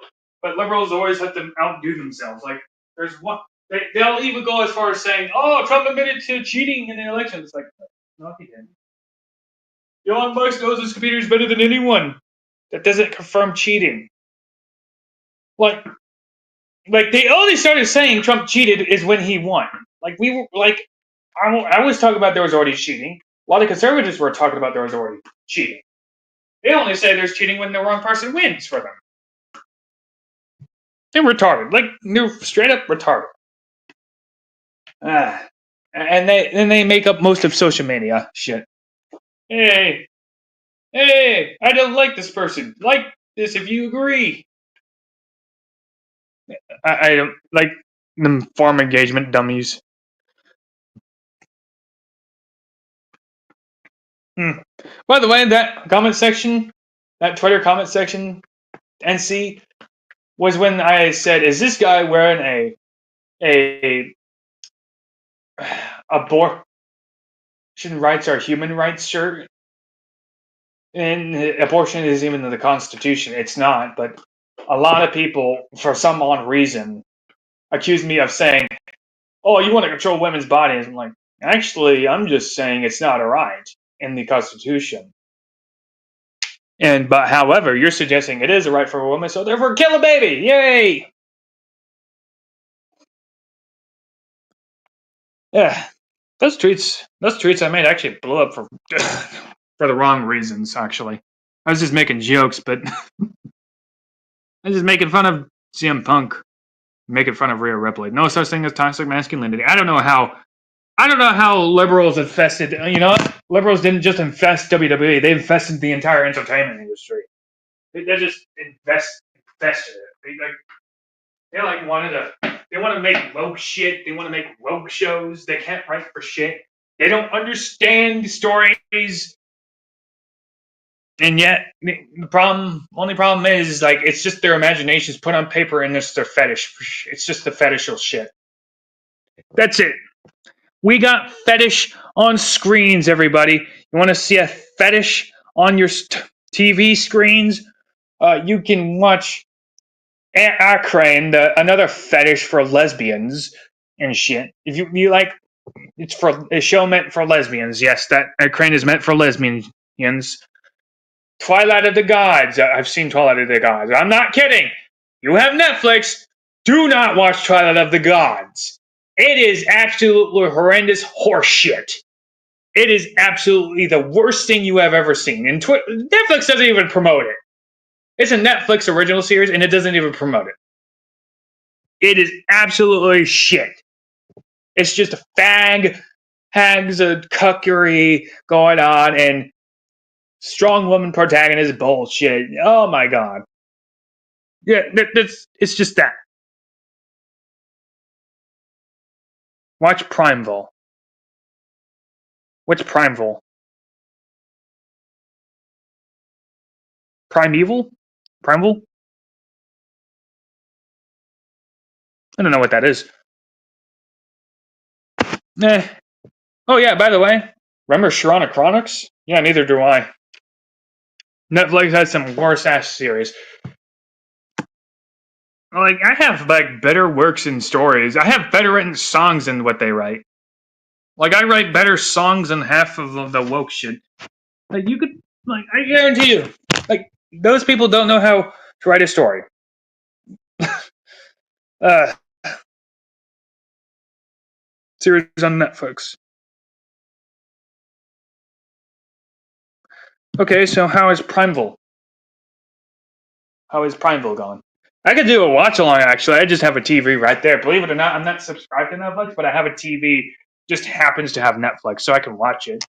but liberals always have to outdo themselves. Like, there's one. They'll even go as far as saying, "Oh, Trump admitted to cheating in the election." It's like, no, he didn't. Elon Musk knows his computers better than anyone. That doesn't confirm cheating. Like, they only started saying Trump cheated is when he won. Like we were like, I was talking about there was already cheating. A lot of conservatives were talking about there was already cheating. They only say there's cheating when the wrong person wins for them. They're retarded. Like they're straight up retarded. And they make up most of social media shit. Hey, I don't like this person. Like this if you agree. I don't like them farm engagement dummies. By the way, that comment section, that Twitter comment section, NC, was when I said, "Is this guy wearing a abortion rights are human rights shirt?" And abortion is even in the Constitution. It's not, but a lot of people, for some odd reason, accuse me of saying, "Oh, you want to control women's bodies?" I'm like, actually, I'm just saying it's not a right in the Constitution. But however, you're suggesting it is a right for a woman, so therefore kill a baby. Yay! Yeah. Those tweets I made actually blew up for for the wrong reasons, actually. I was just making jokes, but I was just making fun of CM Punk, making fun of Rhea Ripley. No such thing as toxic masculinity. I don't know how liberals infested. You know what? Liberals didn't just infest WWE; they infested the entire entertainment industry. They just infested it. They like wanted to. They want to make woke shit. They want to make woke shows. They can't write for shit. They don't understand stories, and yet the only problem is like it's just their imaginations put on paper, and it's their fetish. It's just the fetishal shit. That's it. We got fetish on screens, everybody. You want to see a fetish on your TV screens? You can watch Crane, another fetish for lesbians and shit. If you like, it's for a show meant for lesbians. Yes, that Crane is meant for lesbians. Twilight of the Gods. I've seen Twilight of the Gods. I'm not kidding. You have Netflix. Do not watch Twilight of the Gods. It is absolutely horrendous horseshit. It is absolutely the worst thing you have ever seen. And Netflix doesn't even promote it. It's a Netflix original series, and it doesn't even promote it. It is absolutely shit. It's just a hags of cuckery going on, and strong woman protagonist bullshit. Oh my god. Yeah, it's just that. Watch Primeville. What's Primeville? Primeval? Primeville? I don't know what that is. Eh. Oh yeah, by the way, remember Sharana Chronics? Yeah, neither do I. Netflix has some worse ass series. Like I have like better works and stories. I have better written songs than what they write. Like I write better songs than half of the woke shit. Like you could, like I guarantee you, like those people don't know how to write a story. uh, Series on Netflix. Okay, so how is Primeville? How is Primeville going? I could do a watch along actually. I just have a TV right there. Believe it or not, I'm not subscribed to Netflix, but I have a TV. Just happens to have Netflix, so I can watch it.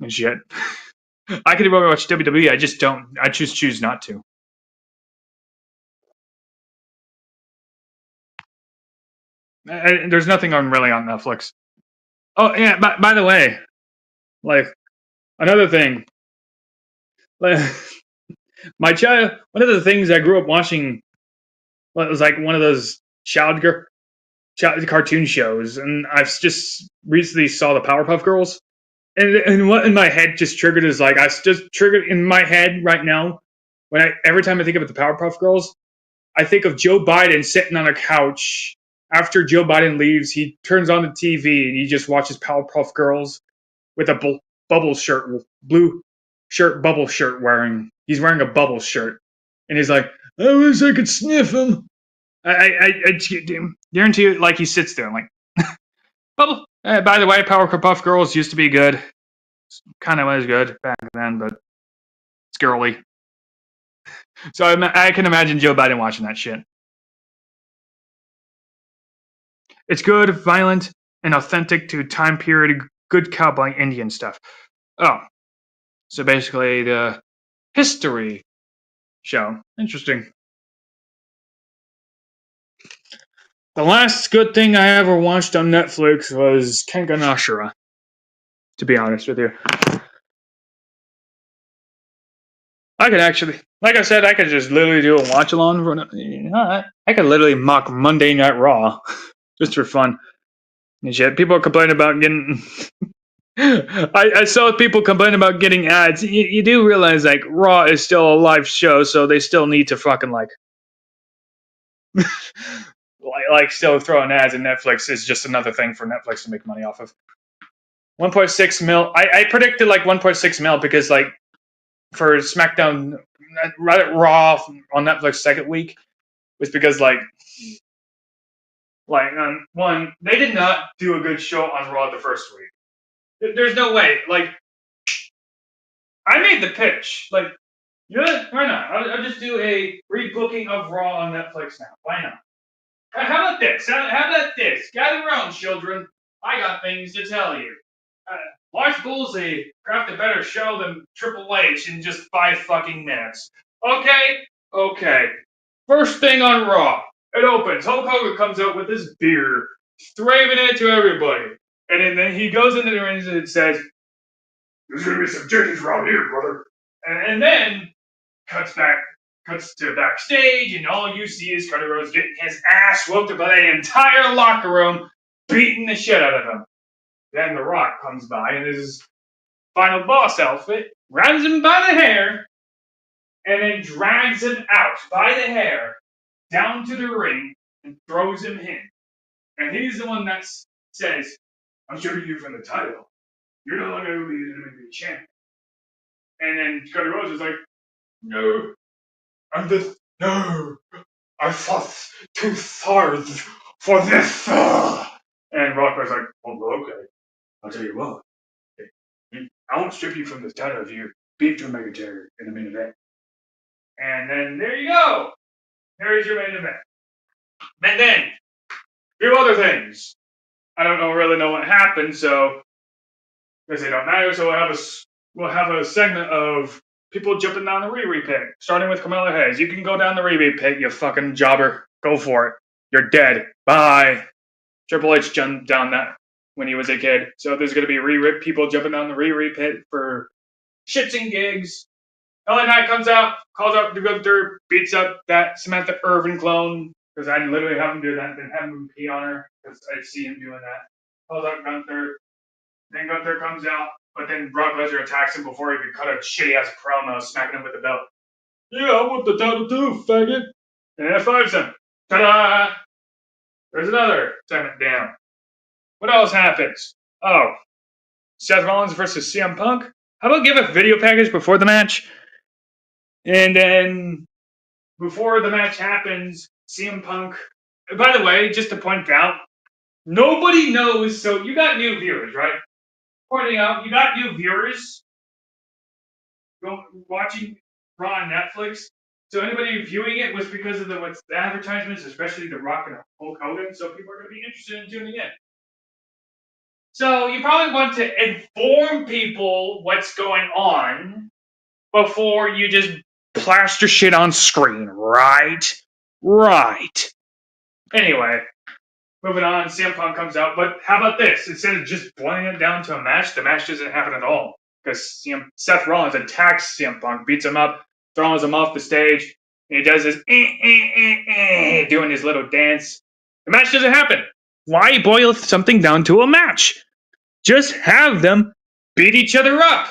And shit. I could even watch WWE. I just don't. I choose not to. There's nothing on really on Netflix. Oh yeah. By the way, like another thing, like my child. One of the things I grew up watching Well, it was like one of those cartoon shows, and I've just recently saw the Powerpuff Girls, and what in my head just triggered is like I just triggered in my head right now when every time I think of the Powerpuff Girls, I think of Joe Biden sitting on a couch. After Joe Biden leaves, he turns on the TV and he just watches Powerpuff Girls with a bubble shirt, blue shirt, bubble shirt wearing. He's wearing a bubble shirt, and he's like, "I wish I could sniff him." I guarantee you, like he sits there, like, bubble. By the way, Powerpuff Girls used to be good. Kind of was good back then, but it's girly. So I can imagine Joe Biden watching that shit. It's good, violent, and authentic to time period. Good cowboy Indian stuff. Oh, so basically the history show. Interesting. The last good thing I ever watched on Netflix was Kengan Ashura, to be honest with you. I could actually, like I said, I could just literally do a watch along. I could literally mock Monday Night Raw just for fun and shit. People complain about getting. I saw people complain about getting ads. You do realize like Raw is still a live show, so they still need to fucking like still throwing ads. And Netflix is just another thing for Netflix to make money off of. 1.6 mil. I predicted like 1.6 mil because like for SmackDown, Raw on Netflix second week was because like one they did not do a good show on Raw the first week. There's no way. Like I made the pitch. Like yeah, why not? I'll just do a rebooking of Raw on Netflix now. Why not? How about this? How about this? Gather around, children. I got things to tell you. Watch Bullseye craft a better show than Triple H in just 5 fucking minutes. Okay? Okay. First thing on Raw. It opens. Hulk Hogan comes out with his beer, throwing it to everybody. And then he goes into the ring and says, "There's going to be some chickens around here, brother." And then cuts to backstage, and all you see is Cody Rhodes getting his ass whooped by the entire locker room, beating the shit out of him. Then The Rock comes by in his final boss outfit, grabs him by the hair, and then drags him out by the hair down to the ring and throws him in. And he's the one that says, "I'm stripping you from the title. You're no longer going to be the champion." And then Cody Rhodes is like, "No, no, I fought 2 stars for this." And Rock was like, "Oh, okay. I'll tell you what. I won't strip you from the title if you beat Drew McIntyre in the main event." And then there you go. There's your main event. And then, a few other things. I don't really know what happened, so because they don't matter. So we'll have a segment of people jumping down the Riri pit, starting with Carmelo Hayes. You can go down the Riri pit, you fucking jobber. Go for it. You're dead. Bye. Triple H jumped down that when he was a kid. So there's going to be people jumping down the Riri pit for shits and gigs. LA Knight comes out, calls out the Gunther, beats up that Samantha Irvin clone, because I literally have him do that, then have him pee on her, because I see him doing that. Calls out Gunther, then Gunther comes out, but then Brock Lesnar attacks him before he could cut a shitty ass promo, smacking him with the belt. "Yeah, I want the title too, faggot." And F5's him. Ta-da! There's another segment down. What else happens? Oh, Seth Rollins versus CM Punk. How about give a video package before the match? And then before the match happens, CM Punk. By the way, just to point out, nobody knows. So you got new viewers, right? Pointing out, you got new viewers watching Raw on Netflix. So anybody viewing it was because of the advertisements, especially The Rock and Hulk Hogan. So people are going to be interested in tuning in. So you probably want to inform people what's going on before you just plaster shit on screen, right? Right. Anyway, moving on, CM Punk comes out, but how about this? Instead of just boiling it down to a match, the match doesn't happen at all. Because Seth Rollins attacks CM Punk, beats him up, throws him off the stage, And he does his doing his little dance. The match doesn't happen. Why boil something down to a match? Just have them beat each other up.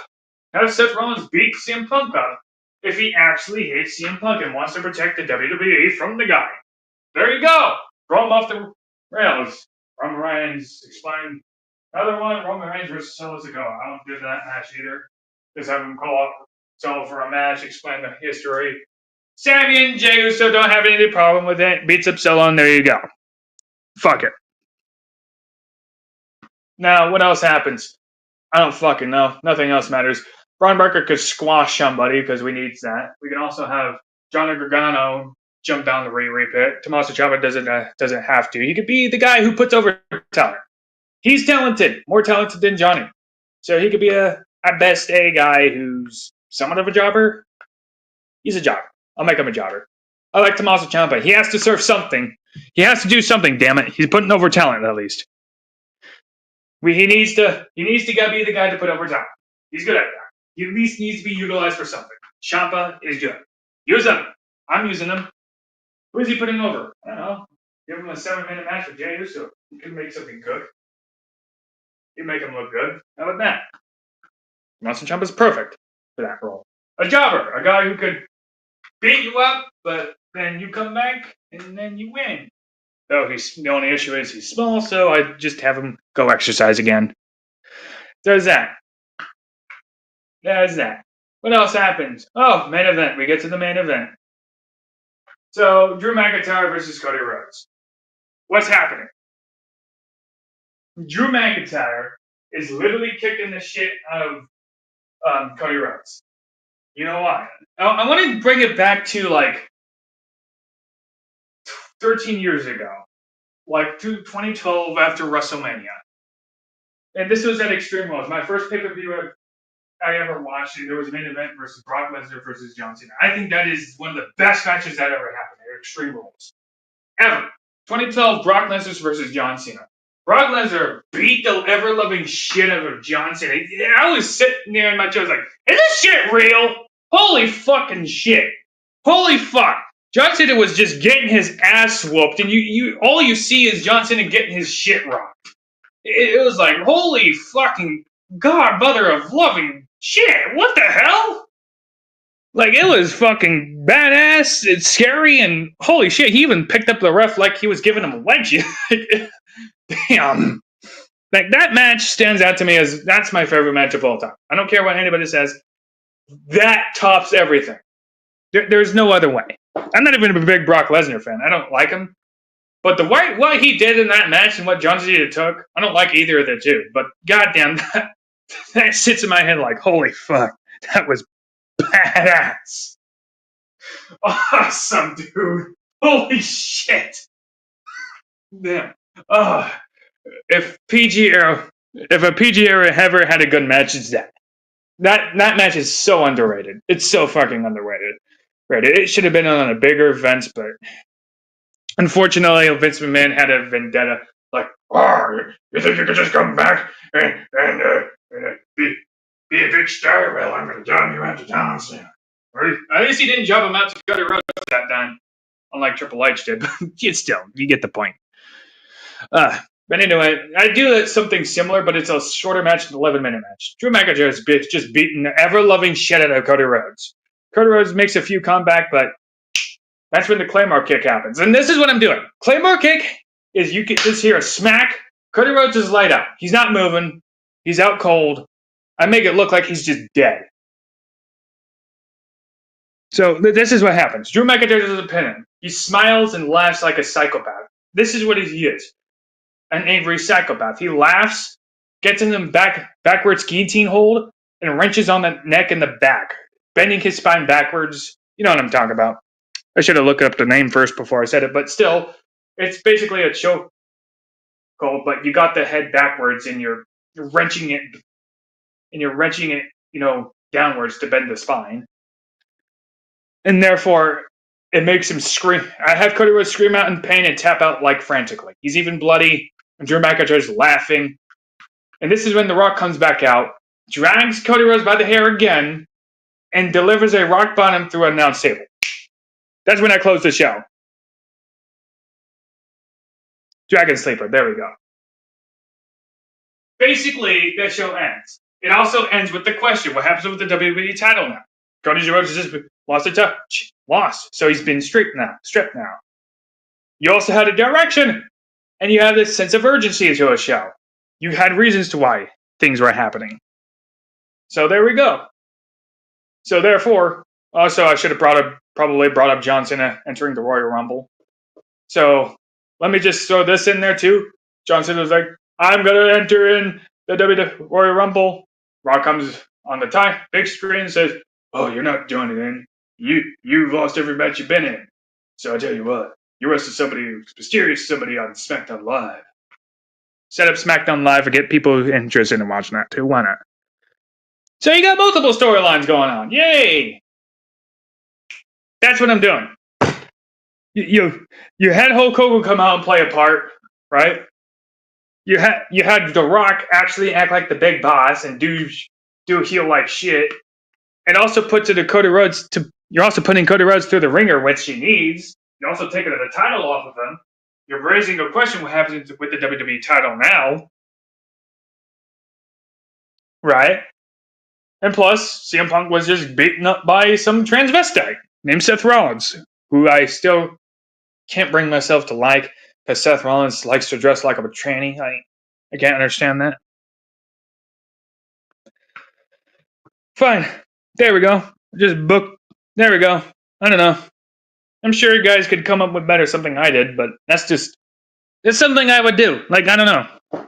Have Seth Rollins beat CM Punk up if he actually hates CM Punk and wants to protect the WWE from the guy. There you go. Throw him off the rails. Roman Reigns explained. Another one, Roman Reigns versus Solo Sikoa. I don't do that match either. Just have him call up Solo for a match, explain the history. Sammy and Jey Uso don't have any problem with it. Beats up Solo, and there you go. Fuck it. Now, what else happens? I don't fucking know. Nothing else matters. Braun Breaker could squash somebody because we need that. We can also have Johnny Gargano jump down the Riri pit. Tommaso Ciampa doesn't have to. He could be the guy who puts over talent. He's talented, more talented than Johnny. So he could be at best a guy who's somewhat of a jobber. He's a jobber. I'll make him a jobber. I like Tommaso Ciampa. He has to serve something. He has to do something, damn it. He's putting over talent at least. He needs to be the guy to put over talent. He's good at that. He at least needs to be utilized for something. Ciampa is good. Use him. I'm using him. Who is he putting over? I don't know. Give him a 7-minute match with Jey Uso. He can make something good. You make him look good. How about that? Tommaso Ciampa's perfect for that role. A jobber, a guy who could beat you up, but then you come back and then you win. So the only issue is he's small, so I just have him go exercise again. There's that. There's that. What else happens? Oh, main event. We get to the main event. So Drew McIntyre versus Cody Rhodes. What's happening? Drew McIntyre is literally kicking the shit out of Cody Rhodes. You know why? I want to bring it back to like 13 years ago, like 2012 after WrestleMania. And this was at Extreme Rules, my first pay-per-view I ever watched, and there was a main event versus Brock Lesnar versus John Cena. I think that is one of the best matches that ever happened at Extreme Rules. Ever. 2012, Brock Lesnar versus John Cena. Brock Lesnar beat the ever-loving shit out of John Cena. I was sitting there in my chair, I was like, is this shit real? Holy fucking shit. Holy fuck. John Cena was just getting his ass whooped, and all you see is John Cena getting his shit rocked. It was like, holy fucking God, mother of loving shit. What the hell? Like, it was fucking badass. It's scary, and holy shit, he even picked up the ref like he was giving him a wedgie. Damn. Like, that match stands out to me as that's my favorite match of all time. I don't care what anybody says. That tops everything. There's no other way. I'm not even a big Brock Lesnar fan. I don't like him. But what he did in that match and what John Cena took, I don't like either of the two. But goddamn, that sits in my head like, holy fuck, that was badass. Awesome, dude. Holy shit. Damn. If a PG era ever had a good match, it's that. That match is so underrated. It's so fucking underrated. Right? It should have been on a bigger event, but unfortunately, Vince McMahon had a vendetta. Like, you think you could just come back and be a big star? Well, I'm going to job you out to John Cena. At least he didn't job him out to Cody Rhodes that time, unlike Triple H did. But you get the point. But anyway, I do something similar, but it's a shorter match, an 11-minute match. Drew McIntyre is just beating the ever-loving shit out of Cody Rhodes. Cody Rhodes makes a few comeback, but that's when the Claymore kick happens. And this is what I'm doing. Claymore kick is you can just hear a smack. Cody Rhodes is light up. He's not moving. He's out cold. I make it look like he's just dead. So this is what happens. Drew McIntyre doesn't pin him. He smiles and laughs like a psychopath. This is what he is. An angry psychopath. He laughs, gets in the backwards guillotine hold, and wrenches on the neck and the back, bending his spine backwards. You know what I'm talking about. I should have looked up the name first before I said it, but still, it's basically a choke hold, but you got the head backwards and you're wrenching it, downwards to bend the spine. And therefore, it makes him scream. I have Cody Rhodes scream out in pain and tap out like frantically. He's even bloody, and Drew McIntyre's laughing. And this is when The Rock comes back out, drags Cody Rhodes by the hair again, and delivers a rock bottom through an announce table. That's when I closed the show. Dragon Sleeper. There we go. Basically, that show ends. It also ends with the question: what happens with the WWE title now? Cody Rhodes has just lost the touch. Lost. So he's been stripped now. You also had a direction, and you had this sense of urgency to a show. You had reasons to why things were happening. So there we go. So therefore, also I should have probably brought up John Cena entering the Royal Rumble. So let me just throw this in there too. John Cena was like, "I'm gonna enter in the WWE Royal Rumble." Rock comes on the big screen and says, "Oh, you're not joining in. You've lost every match you've been in. So I tell you what, you wrestled somebody mysterious, somebody on SmackDown Live. Set up SmackDown Live to get people interested in watching that too. Why not?" So you got multiple storylines going on. Yay! That's what I'm doing. You had Hulk Hogan come out and play a part, right? You had The Rock actually act like the big boss and do heel like shit, and also put to the Cody Rhodes to. You're also putting Cody Rhodes through the ringer, which he needs. You're also taking the title off of him. You're raising a question: what happens with the WWE title now? Right? And plus, CM Punk was just beaten up by some transvestite named Seth Rollins, who I still can't bring myself to like, because Seth Rollins likes to dress like a tranny. I can't understand that. Fine. There we go. Just book. There we go. I don't know. I'm sure you guys could come up with better something I did, but it's something I would do. Like, I don't know.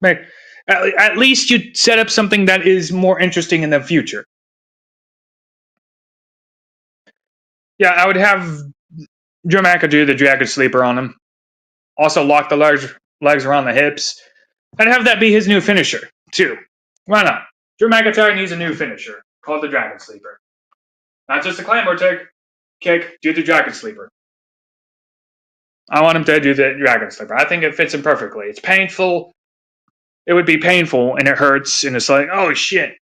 Like, at least you set up something that is more interesting in the future. Yeah, I would have Drew McIntyre do the Dragon Sleeper on him. Also lock the legs around the hips. I'd have that be his new finisher, too. Why not? Drew McIntyre needs a new finisher called the Dragon Sleeper. Not just a Claymore kick, do the Dragon Sleeper. I want him to do the Dragon Sleeper. I think it fits him perfectly. It's painful. It would be painful, and it hurts, and it's like, oh shit.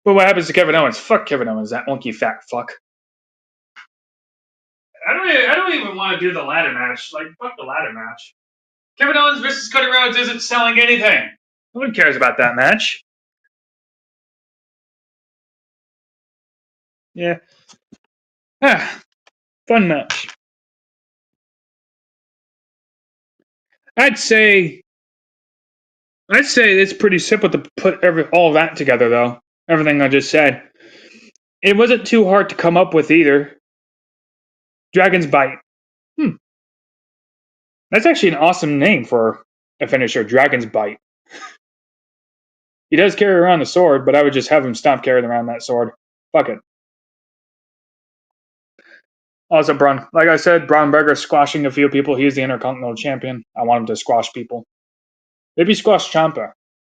But what happens to Kevin Owens? Fuck Kevin Owens, that monkey fat fuck. I don't even want to do the ladder match. Like, fuck the ladder match. Kevin Owens versus Cody Rhodes isn't selling anything. No one cares about that match. Yeah. Fun match. I'd say it's pretty simple to put all that together, though. Everything I just said. It wasn't too hard to come up with either. Dragon's Bite. That's actually an awesome name for a finisher, Dragon's Bite. He does carry around the sword, but I would just have him stop carrying around that sword. Fuck it. Also, like I said, Braun Berger squashing a few people. He's the Intercontinental Champion. I want him to squash people. Maybe squash Ciampa.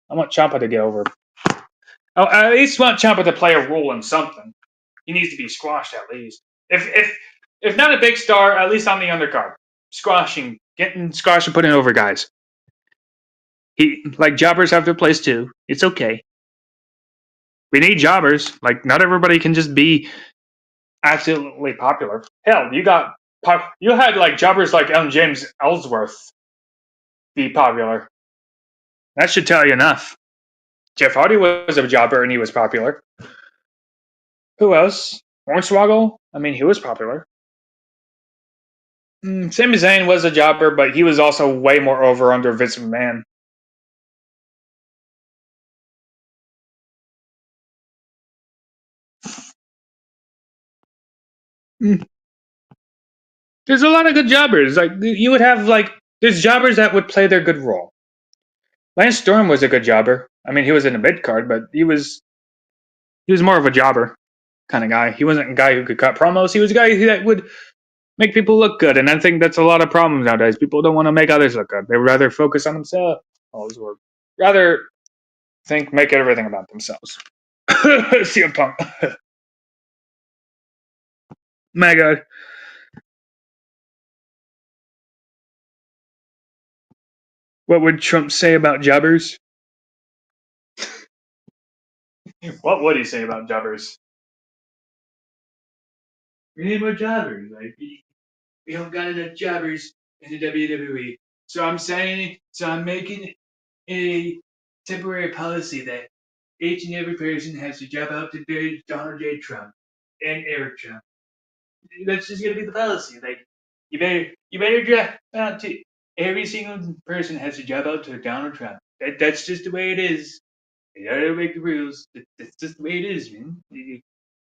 I want Ciampa to get over. I at least want Ciampa to play a role in something. He needs to be squashed at least. If not a big star, at least on the undercard. Getting squashed and putting over guys. Jobbers have their place too. It's okay. We need jobbers. Like, not everybody can just be absolutely popular. Hell, you had like jobbers like James Ellsworth be popular. That should tell you enough. Jeff Hardy was a jobber and he was popular. Who else? Hornswoggle? I mean, he was popular. Sami Zayn was a jobber, but he was also way more over under Vince McMahon. There's a lot of good jobbers. Like, you would have there's jobbers that would play their good role. Lance Storm was a good jobber. I mean, he was in a mid card, but he was more of a jobber kind of guy. He wasn't a guy who could cut promos. He was a guy that would make people look good, and I think that's a lot of problems nowadays. People don't want to make others look good. They would rather focus on themselves, or rather make everything about themselves. CM Punk. My God. What would Trump say about jobbers? What would he say about jobbers? We need more jobbers. Like we don't got enough jobbers in the WWE. So I'm making a temporary policy that each and every person has to job out to Donald J. Trump and Eric Trump. That's just gonna be the policy. Like you better job out to every single person has to job out to Donald Trump. That's just the way it is. You gotta make the rules. That's just the way it is, man.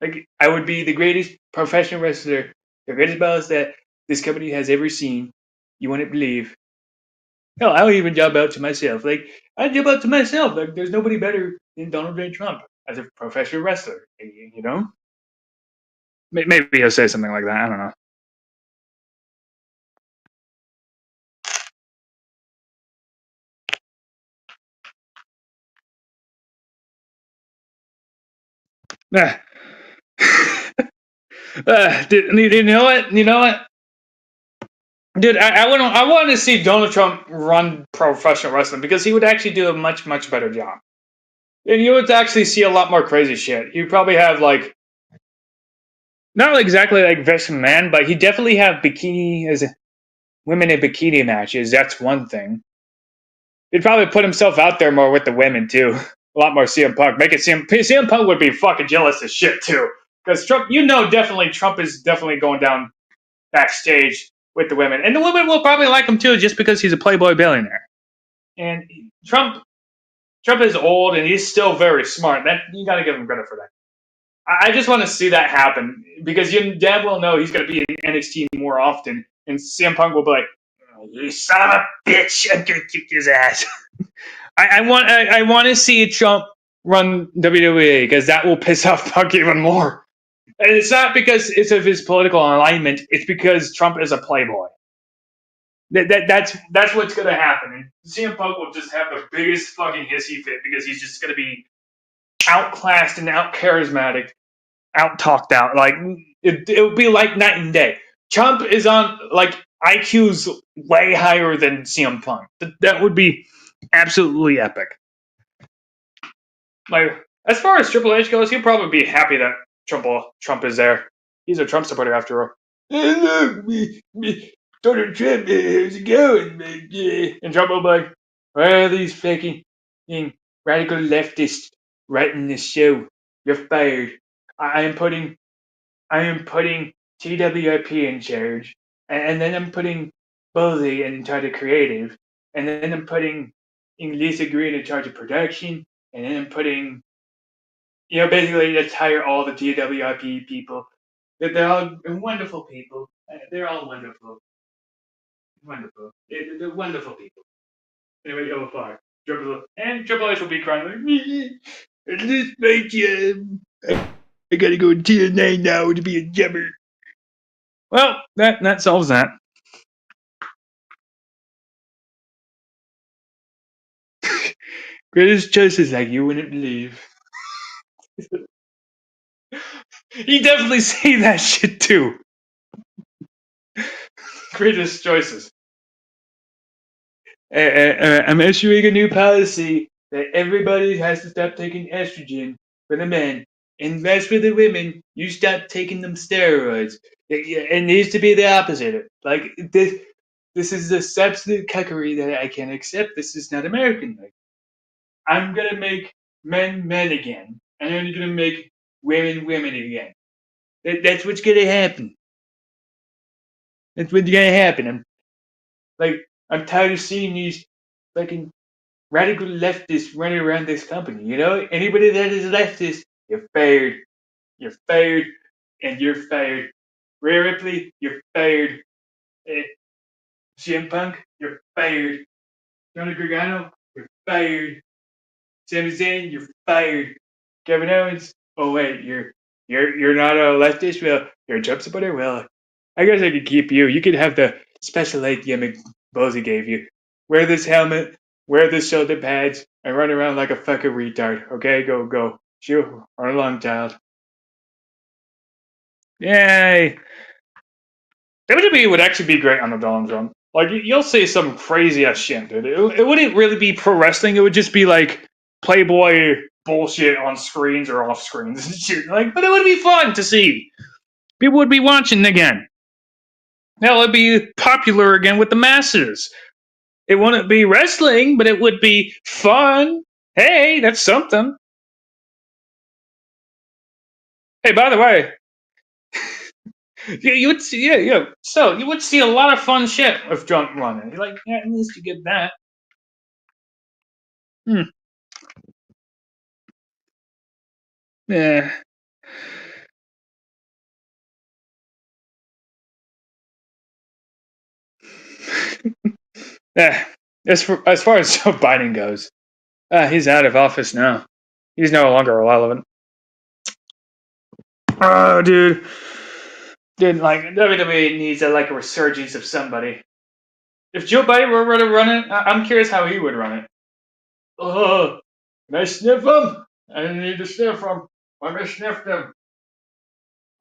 Like I would be the greatest professional wrestler, the greatest boss that this company has ever seen. You wouldn't believe. Hell, I'll even job out to myself. Like I job out to myself. Like there's nobody better than Donald J. Trump as a professional wrestler. You know? Maybe he'll say something like that. I don't know. Nah. Dude, you know what? You know what? Dude, I want to see Donald Trump run professional wrestling because he would actually do a much better job. And you would actually see a lot more crazy shit. You probably have like not exactly like Vixen Man, but he definitely have bikini as women in bikini matches. That's one thing. He'd probably put himself out there more with the women too. A lot more CM Punk. Make it CM Punk would be fucking jealous as shit too. Because Trump, definitely Trump is definitely going down backstage with the women, and the women will probably like him too, just because he's a playboy billionaire. And Trump is old and he's still very smart. That you got to give him credit for that. I just want to see that happen because you damn well know he's going to be in NXT more often, and CM Punk will be like, oh, "You son of a bitch, I'm going to kick his ass." I want to see Trump run WWE because that will piss off Punk even more. And it's not because it's of his political alignment; it's because Trump is a playboy. That's what's gonna happen. And CM Punk will just have the biggest fucking hissy fit because he's just gonna be outclassed and out charismatic, out talked out. Like it would be like night and day. Trump is on like IQ's way higher than CM Punk. That would be absolutely epic. Like as far as Triple H goes, he'll probably be happy that Trump is there. He's a Trump supporter after all. Hey, look, Donald Trump, how's it going? And Trump will be like, why are these fucking radical leftists writing this show? You're fired. I am putting TWIP in charge, and then I'm putting Bowley in charge of creative, and then I'm putting Lisa Green in charge of production, and then I'm putting, basically just hire all the TWIP people. They're all wonderful people. They're all wonderful. Wonderful. They're wonderful people. Anyway, go far. Triple H will be crying like, at this point, I gotta go to TNA now to be a jumper. Well, that solves that. Greatest choices like you wouldn't believe. He definitely say that shit too. Greatest choices. I'm issuing a new policy that everybody has to stop taking estrogen for the men. And as for the women, you stop taking them steroids. It needs to be the opposite. Like this is a substitute cuckery that I can't accept. This is not American. Like I'm gonna make men men again, and I'm gonna make women women again. That's what's gonna happen. That's what's gonna happen. I'm tired of seeing these fucking radical leftists running around this company. Anybody that is leftist, you're fired. You're fired, and you're fired. Rhea Ripley, you're fired. Uh, CM Punk, you're fired. Johnny Gargano, you're fired. Sami Zayn, you're fired. Kevin Owens, oh wait, you're not a leftist. Well, you're a Trump supporter. Well, I guess I could keep you. You could have the special aid gimmick Bozy gave you. Wear this helmet, wear the shoulder pads, and run around like a fucking retard. Okay, go. Shoot, run along, child. Yay! WWE would actually be great on the Donald Trump. Like you'll say some crazy ass shit, dude. It wouldn't really be pro wrestling. It would just be like Playboy bullshit on screens or off screens and shit. Like, but it would be fun to see People would be watching again. Hell, it'd be popular again with the masses. It wouldn't be wrestling, but it would be fun. Hey, that's something. Hey, by the way, you would see, yeah. So you would see a lot of fun shit with drunk running. You're like, yeah, at least you get that. Hmm. Yeah. Yeah. As far as Joe Biden goes, he's out of office now. He's no longer relevant. Oh, dude, like WWE needs a resurgence of somebody. If Joe Biden were to run it, I'm curious how he would run it. Oh, can I sniff him? I didn't need to sniff him. Let me sniff them.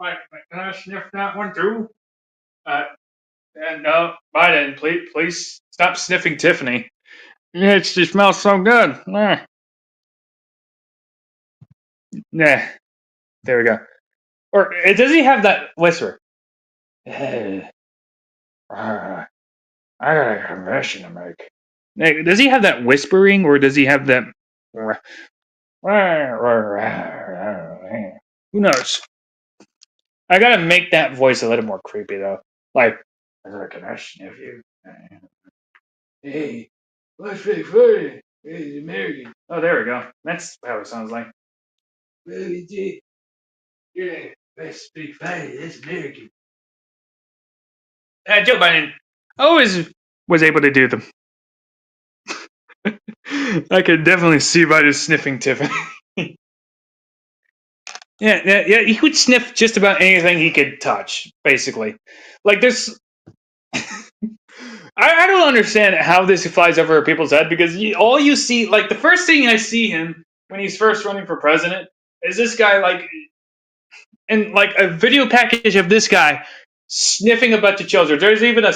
Can I sniff that one too? Uh, and no, Biden, please stop sniffing Tiffany. Yeah, it just smells so good. Nah, there we go. Or does he have that whisper? Hey, I got a confession to make. Hey, does he have that whispering, or does he have that? Who knows? I gotta make that voice a little more creepy though. Like, I got a connection of you. Hey, what's really funny? Hey, American. Oh, there we go. That's how it sounds like. Really, G? Yeah, let's speak funny. That's American. Joe Biden always was able to do them. I could definitely see Biden sniffing Tiffany. Yeah. He would sniff just about anything he could touch, basically. Like there's, I don't understand how this flies over people's head because all you see, like the first thing I see him when he's first running for president, is this guy like, and like a video package of this guy sniffing a bunch of children. There's even a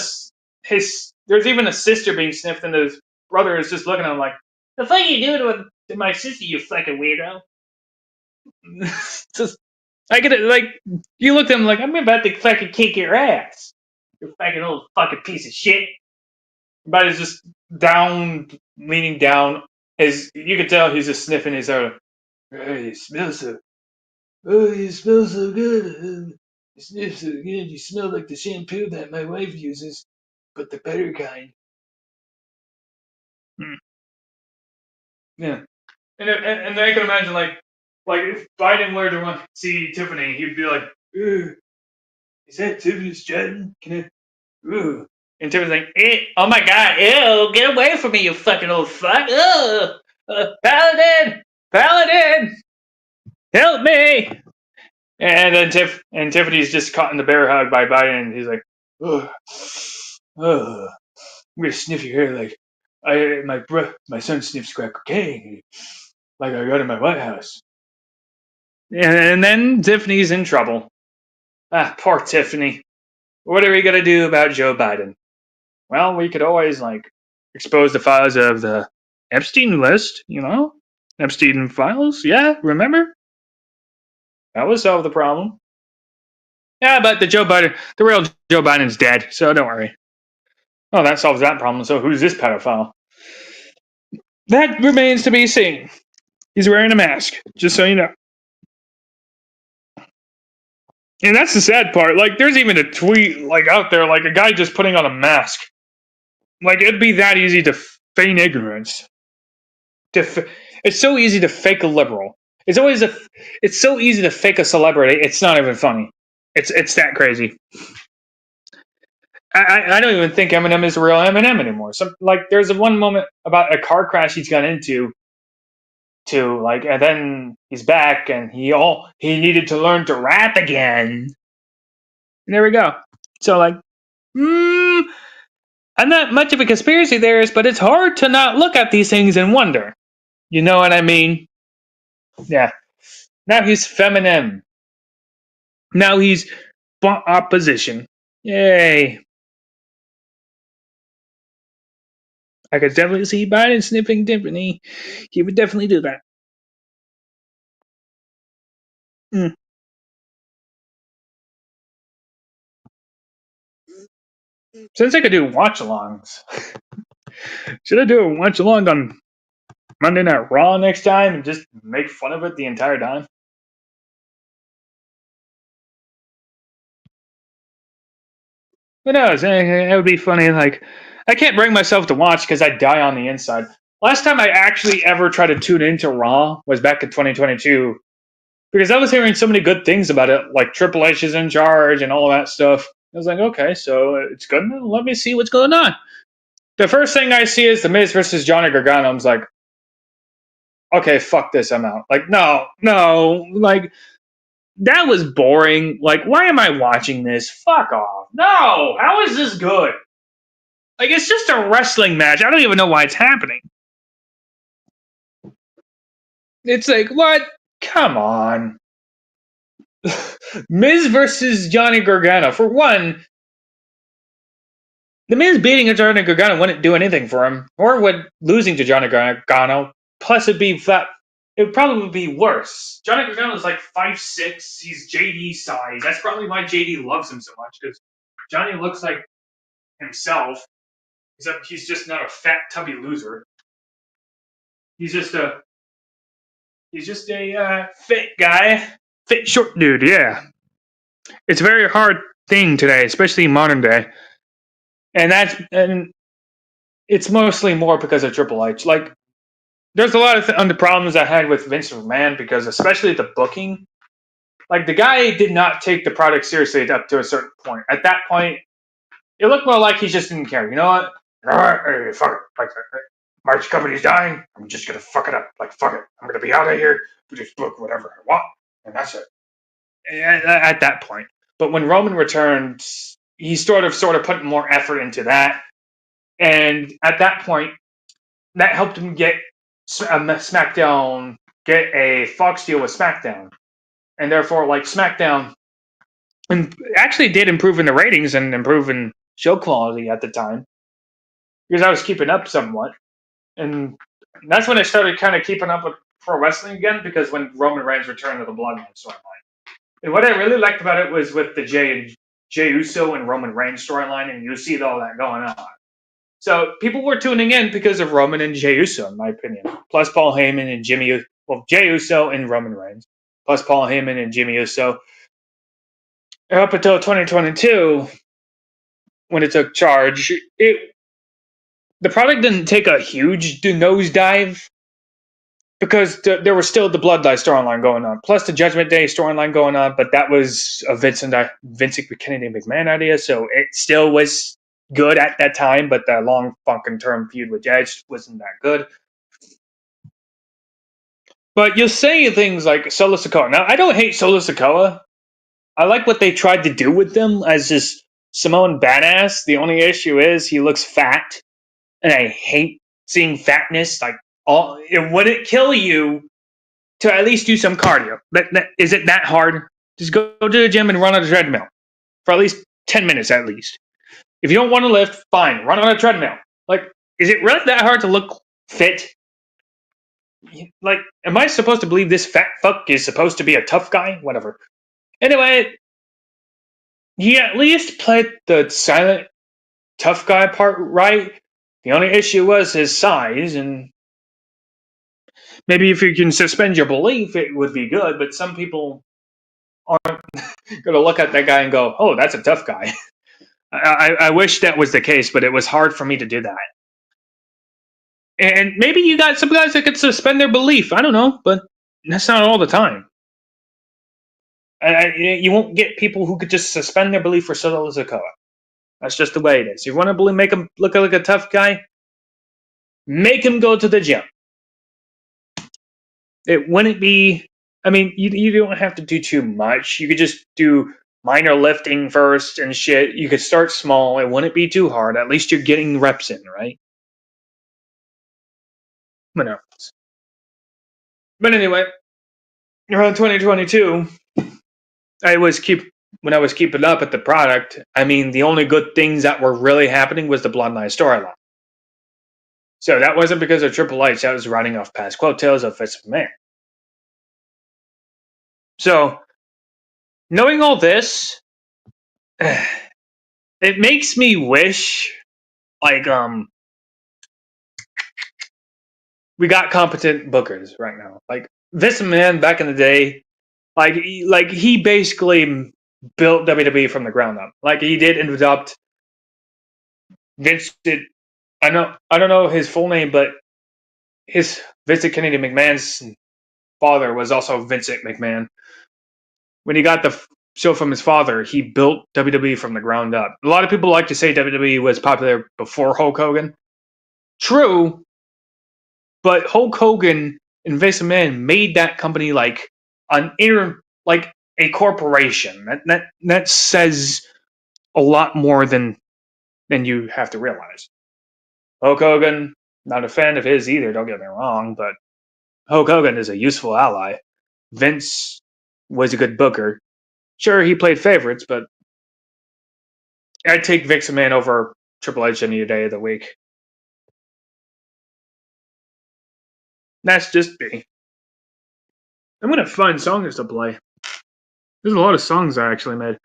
sister being sniffed, and his brother is just looking at him like, "The fuck you doing to my sister, you fucking weirdo." Just I get it. Like you look at him like I'm about to fucking kick your ass. You fucking old fucking piece of shit. But he's just down, leaning down. His you could tell he's just sniffing his own. Hey, you smell so. Oh, you smell so good. You sniff so good. You smell like the shampoo that my wife uses, but the better kind. Hmm. Yeah, and I can imagine like if Biden were to want to see Tiffany, he'd be like, "Ooh, is that Tiffany Stratton? Can I?" Ooh. And Tiffany's like, oh my god, ew, get away from me, you fucking old fuck. Paladin! Paladin! Help me! And then Tiffany's just caught in the bear hug by Biden, and he's like, oh, oh, I'm gonna sniff your hair like my son sniffs crack cocaine, like I got in my White House. And then Tiffany's in trouble. Ah, poor Tiffany. What are we gonna do about Joe Biden? Well, we could always expose the files of the Epstein list, Epstein files. Yeah, remember? That would solve the problem. Yeah, but the real Joe Biden's dead, so don't worry. Oh, that solves that problem. So who's this pedophile? That remains to be seen. He's wearing a mask, just so you know. And that's the sad part. Like, there's even a tweet out there, like a guy just putting on a mask. Like, it'd be that easy to feign ignorance. It's so easy to fake a liberal. It's so easy to fake a celebrity. It's not even funny. It's that crazy. I don't even think Eminem is a real Eminem anymore. So there's one moment about a car crash he's got into, and then he's back and he needed to learn to rap again. And there we go. So I'm not much of a conspiracy theorist, but it's hard to not look at these things and wonder. You know what I mean? Yeah. Now he's feminine. Now he's opposition. Yay. I could definitely see Biden sniffing Tiffany. He would definitely do that. Mm. Since I could do watch-alongs, should I do a watch-along on Monday Night Raw next time and just make fun of it the entire time? Who knows? It would be funny. Like, I can't bring myself to watch because I die on the inside. Last time I actually ever tried to tune into Raw was back in 2022 because I was hearing so many good things about it, like Triple H is in charge and all of that stuff. I was like, okay, so it's good. Let me see what's going on. The first thing I see is The Miz versus Johnny Gargano. I was like, okay, fuck this, I'm out. Like, no, like that was boring. Like, why am I watching this? Fuck off. No, how is this good? Like, it's just a wrestling match. I don't even know why it's happening. It's like, what? Come on. Miz versus Johnny Gargano. For one, the Miz beating Johnny Gargano wouldn't do anything for him, or would losing to Johnny Gargano. Plus, it would probably be worse. Johnny Gargano is like 5'6". He's JD size. That's probably why JD loves him so much, because Johnny looks like himself, except he's just not a fat, tubby loser. He's just a fit guy, fit short dude. Yeah, it's a very hard thing today, especially in modern day, and it's mostly more because of Triple H. Like, there's a lot of the problems I had with Vince McMahon because, especially the booking, like the guy did not take the product seriously up to a certain point. At that point, it looked more like he just didn't care. You know what? All right, hey, fuck it. Like, my company's dying. I'm just gonna fuck it up. Like, fuck it. I'm gonna be out of here. We just book whatever I want, and that's it. At that point, but when Roman returned, he sort of put more effort into that, and at that point, that helped him get SmackDown, get a Fox deal with SmackDown, and therefore, like SmackDown, and actually did improve in the ratings and improve in show quality at the time because I was keeping up somewhat, and that's when I started kind of keeping up with pro wrestling again because when Roman Reigns returned to the Bloodline storyline, and what I really liked about it was with the Jey Uso and Roman Reigns storyline, and you see all that going on. So people were tuning in because of Roman and Jey Uso, in my opinion. Plus Paul Heyman and Jey Uso and Roman Reigns. Plus Paul Heyman and Jimmy Uso. Up until 2022, when it took charge, the product didn't take a huge nosedive because there was still the Bloodline storyline going on, plus the Judgment Day storyline going on. But that was a Vince Kennedy McMahon idea, so it still was good at that time. But the long fucking term feud with Edge wasn't that good. But you'll say things like Solo Sikoa. Now, I don't hate Solo Sikoa. I like what they tried to do with them as this Samoan badass. The only issue is he looks fat, and I hate seeing fatness. Like, it wouldn't kill you to at least do some cardio. Is it that hard? Just go to the gym and run on a treadmill for at least 10 minutes at least. If you don't want to lift, fine, run on a treadmill. Like, is it really that hard to look fit? Like, am I supposed to believe this fat fuck is supposed to be a tough guy? Whatever. Anyway, he at least played the silent tough guy part right. The only issue was his size, and maybe if you can suspend your belief, it would be good. But some people aren't going to look at that guy and go, "Oh, that's a tough guy." I wish that was the case, but it was hard for me to do that. And maybe you got some guys that could suspend their belief. I don't know, but that's not all the time. You won't get people who could just suspend their belief for Solo Sikoa. That's just the way it is. You want to make him look like a tough guy? Make him go to the gym. It wouldn't be. I mean, you don't have to do too much. You could just do minor lifting first and shit. You could start small. It wouldn't be too hard. At least you're getting reps in, right? Whatever. But anyway, around 2022, when I was keeping up at the product. I mean, the only good things that were really happening was the Bloodline storyline. So that wasn't because of Triple H. That was running off past coattails of Vince McMahon. So, knowing all this, it it makes me wish like we got competent bookers right now. Like this man back in the day, like he basically built WWE from the ground up. Like he did adopt Vince did. I don't know his full name, but his Vincent Kennedy McMahon's father was also Vincent McMahon. When he got the show from his father, he built WWE from the ground up. A lot of people like to say WWE was popular before Hulk Hogan. True, but Hulk Hogan and Vince McMahon made that company like like a corporation. That says a lot more than you have to realize. Hulk Hogan, not a fan of his either. Don't get me wrong, but Hulk Hogan is a useful ally. Vince was a good booker. Sure, he played favorites, but I'd take Vince McMahon over Triple H any day of the week. That's just me. I'm gonna find songs to play. There's a lot of songs I actually made.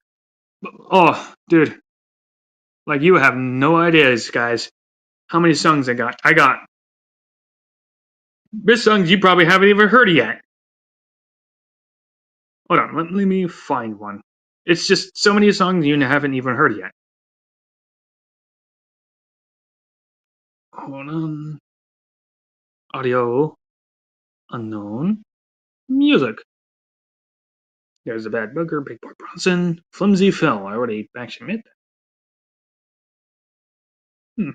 Oh, dude. Like, you have no ideas, guys, how many songs I got. I got this songs you probably haven't even heard yet. Hold on, let me find one. It's just so many songs you haven't even heard yet. Hold on. Audio. Unknown. Music. There's a Bad Booger, Big Boy Bronson, Flimsy Phil. I already actually made that.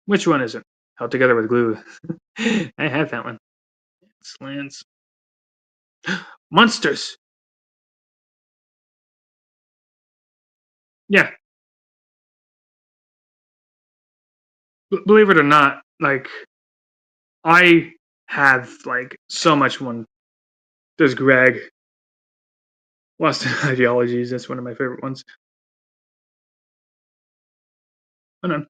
Which one is it? Held Together with Glue. I have that one. Slants. Monsters. Yeah. Believe it or not, like, I have, like, so much one. There's Greg. Lost in Ideologies. That's one of my favorite ones. Hold on.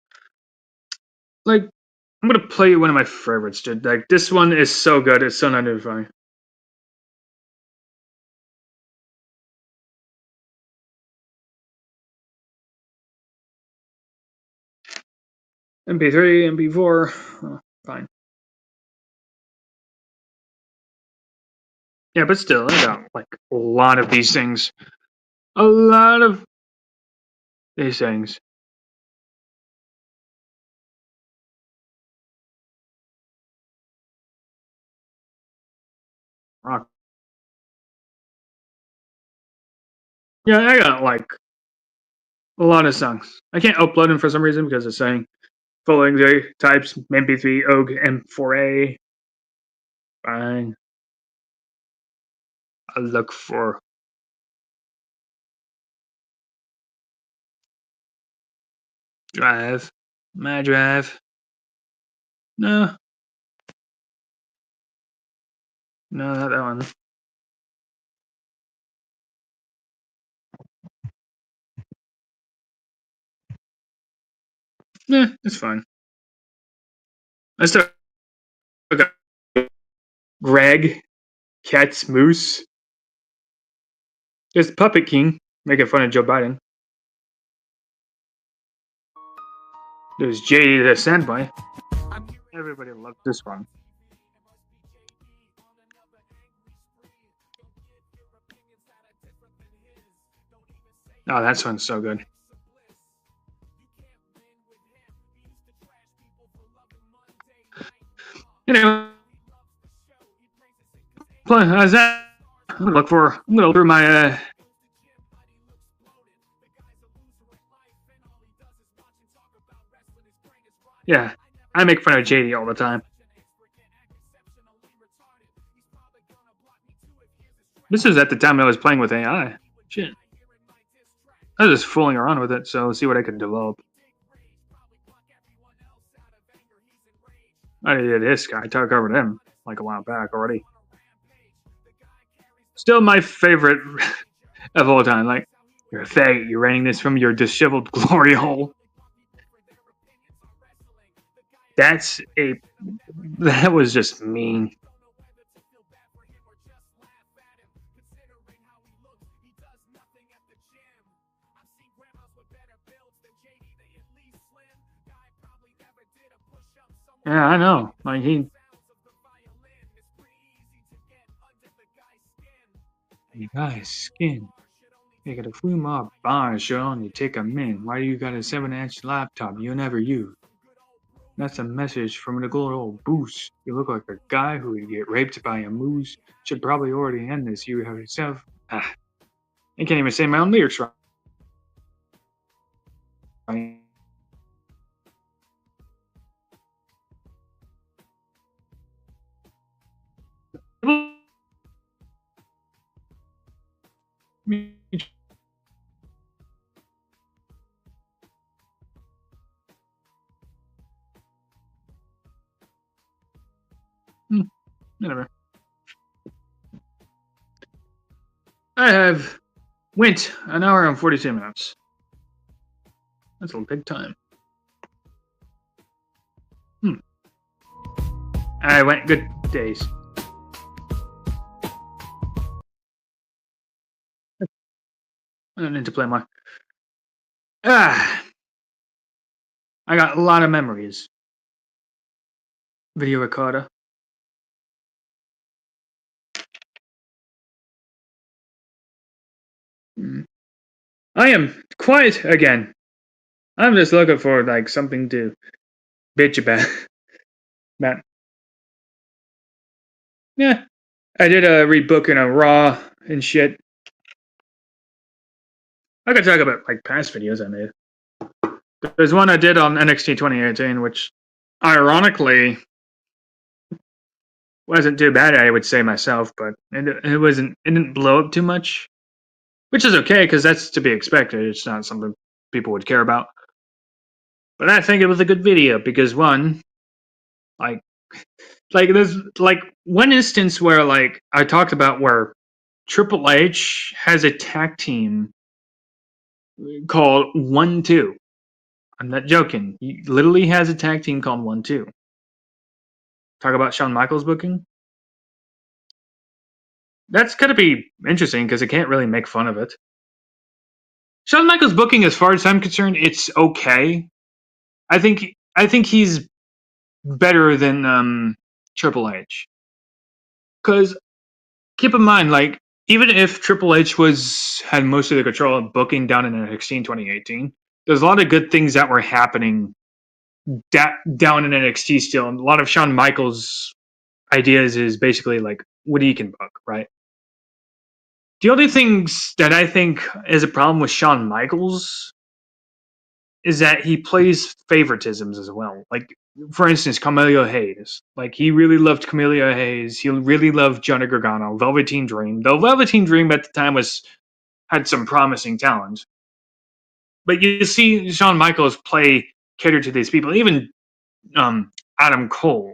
Like, I'm gonna play you one of my favorites, dude. Like, this one is so good. It's so identifying. MP3, MP4. Oh, fine. Yeah, but still, I got, like, a lot of these things. A lot of these things. Rock. Yeah, I got, like, a lot of songs. I can't upload them for some reason because it's saying following the types MP3, OG, M4A. Fine. I'll look for drive. My drive. No, no, not that one. Yeah, it's fine. I still got Greg, Cats, Moose. There's Puppet King making fun of Joe Biden. There's JD the Sandboy. Everybody loves this one. Oh, that one's so good. Anyway, how's that? I'm gonna look through my yeah. I make fun of JD all the time. This is at the time I was playing with AI. Shit. I was just fooling around with it, so see what I could develop. I did this guy. I covered him like a while back already. Still my favorite of all time. Like, you're a faggot. You're raining this from your disheveled glory hole. That was just mean. Yeah, I know. Like the guy's skin. You got a free mob bar show and you take 'em in. Why do you got a 7-inch laptop you never use? That's a message from the good old Boost. You look like a guy who would get raped by a moose. Should probably already end this. You have yourself. Ah, I can't even say my own lyrics right. Whatever. I have went an hour and 42 minutes. That's a big time. I went good days. I don't need to play more. Ah, I got a lot of memories. Video recorder. I am quiet again. I'm just looking for like something to bitch about. About. Yeah, I did a rebook in a raw and shit. I could talk about like past videos I made. There's one I did on NXT 2018, which ironically wasn't too bad. I would say myself, but it wasn't. It didn't blow up too much, which is okay because that's to be expected. It's not something people would care about. But I think it was a good video because one, like, there's like one instance where like I talked about where Triple H has a tag team called 1-2. I'm not joking. He literally has a tag team called 1-2. Talk about Shawn Michaels booking. That's gonna be interesting because I can't really make fun of it. Shawn Michaels booking, as far as I'm concerned, it's okay. I think he's better than Triple H. Because keep in mind, like even if Triple H had most of the control of booking down in NXT in 2018, there's a lot of good things that were happening down in NXT still. And a lot of Shawn Michaels' ideas is basically like what he can book, right? The only things that I think is a problem with Shawn Michaels is that he plays favoritisms as well. Like, for instance, Camilo Hayes. Like, he really loved Camilo Hayes. He really loved Johnny Gargano, Velveteen Dream. Though Velveteen Dream at the time had some promising talent. But you see Shawn Michaels cater to these people. Even Adam Cole.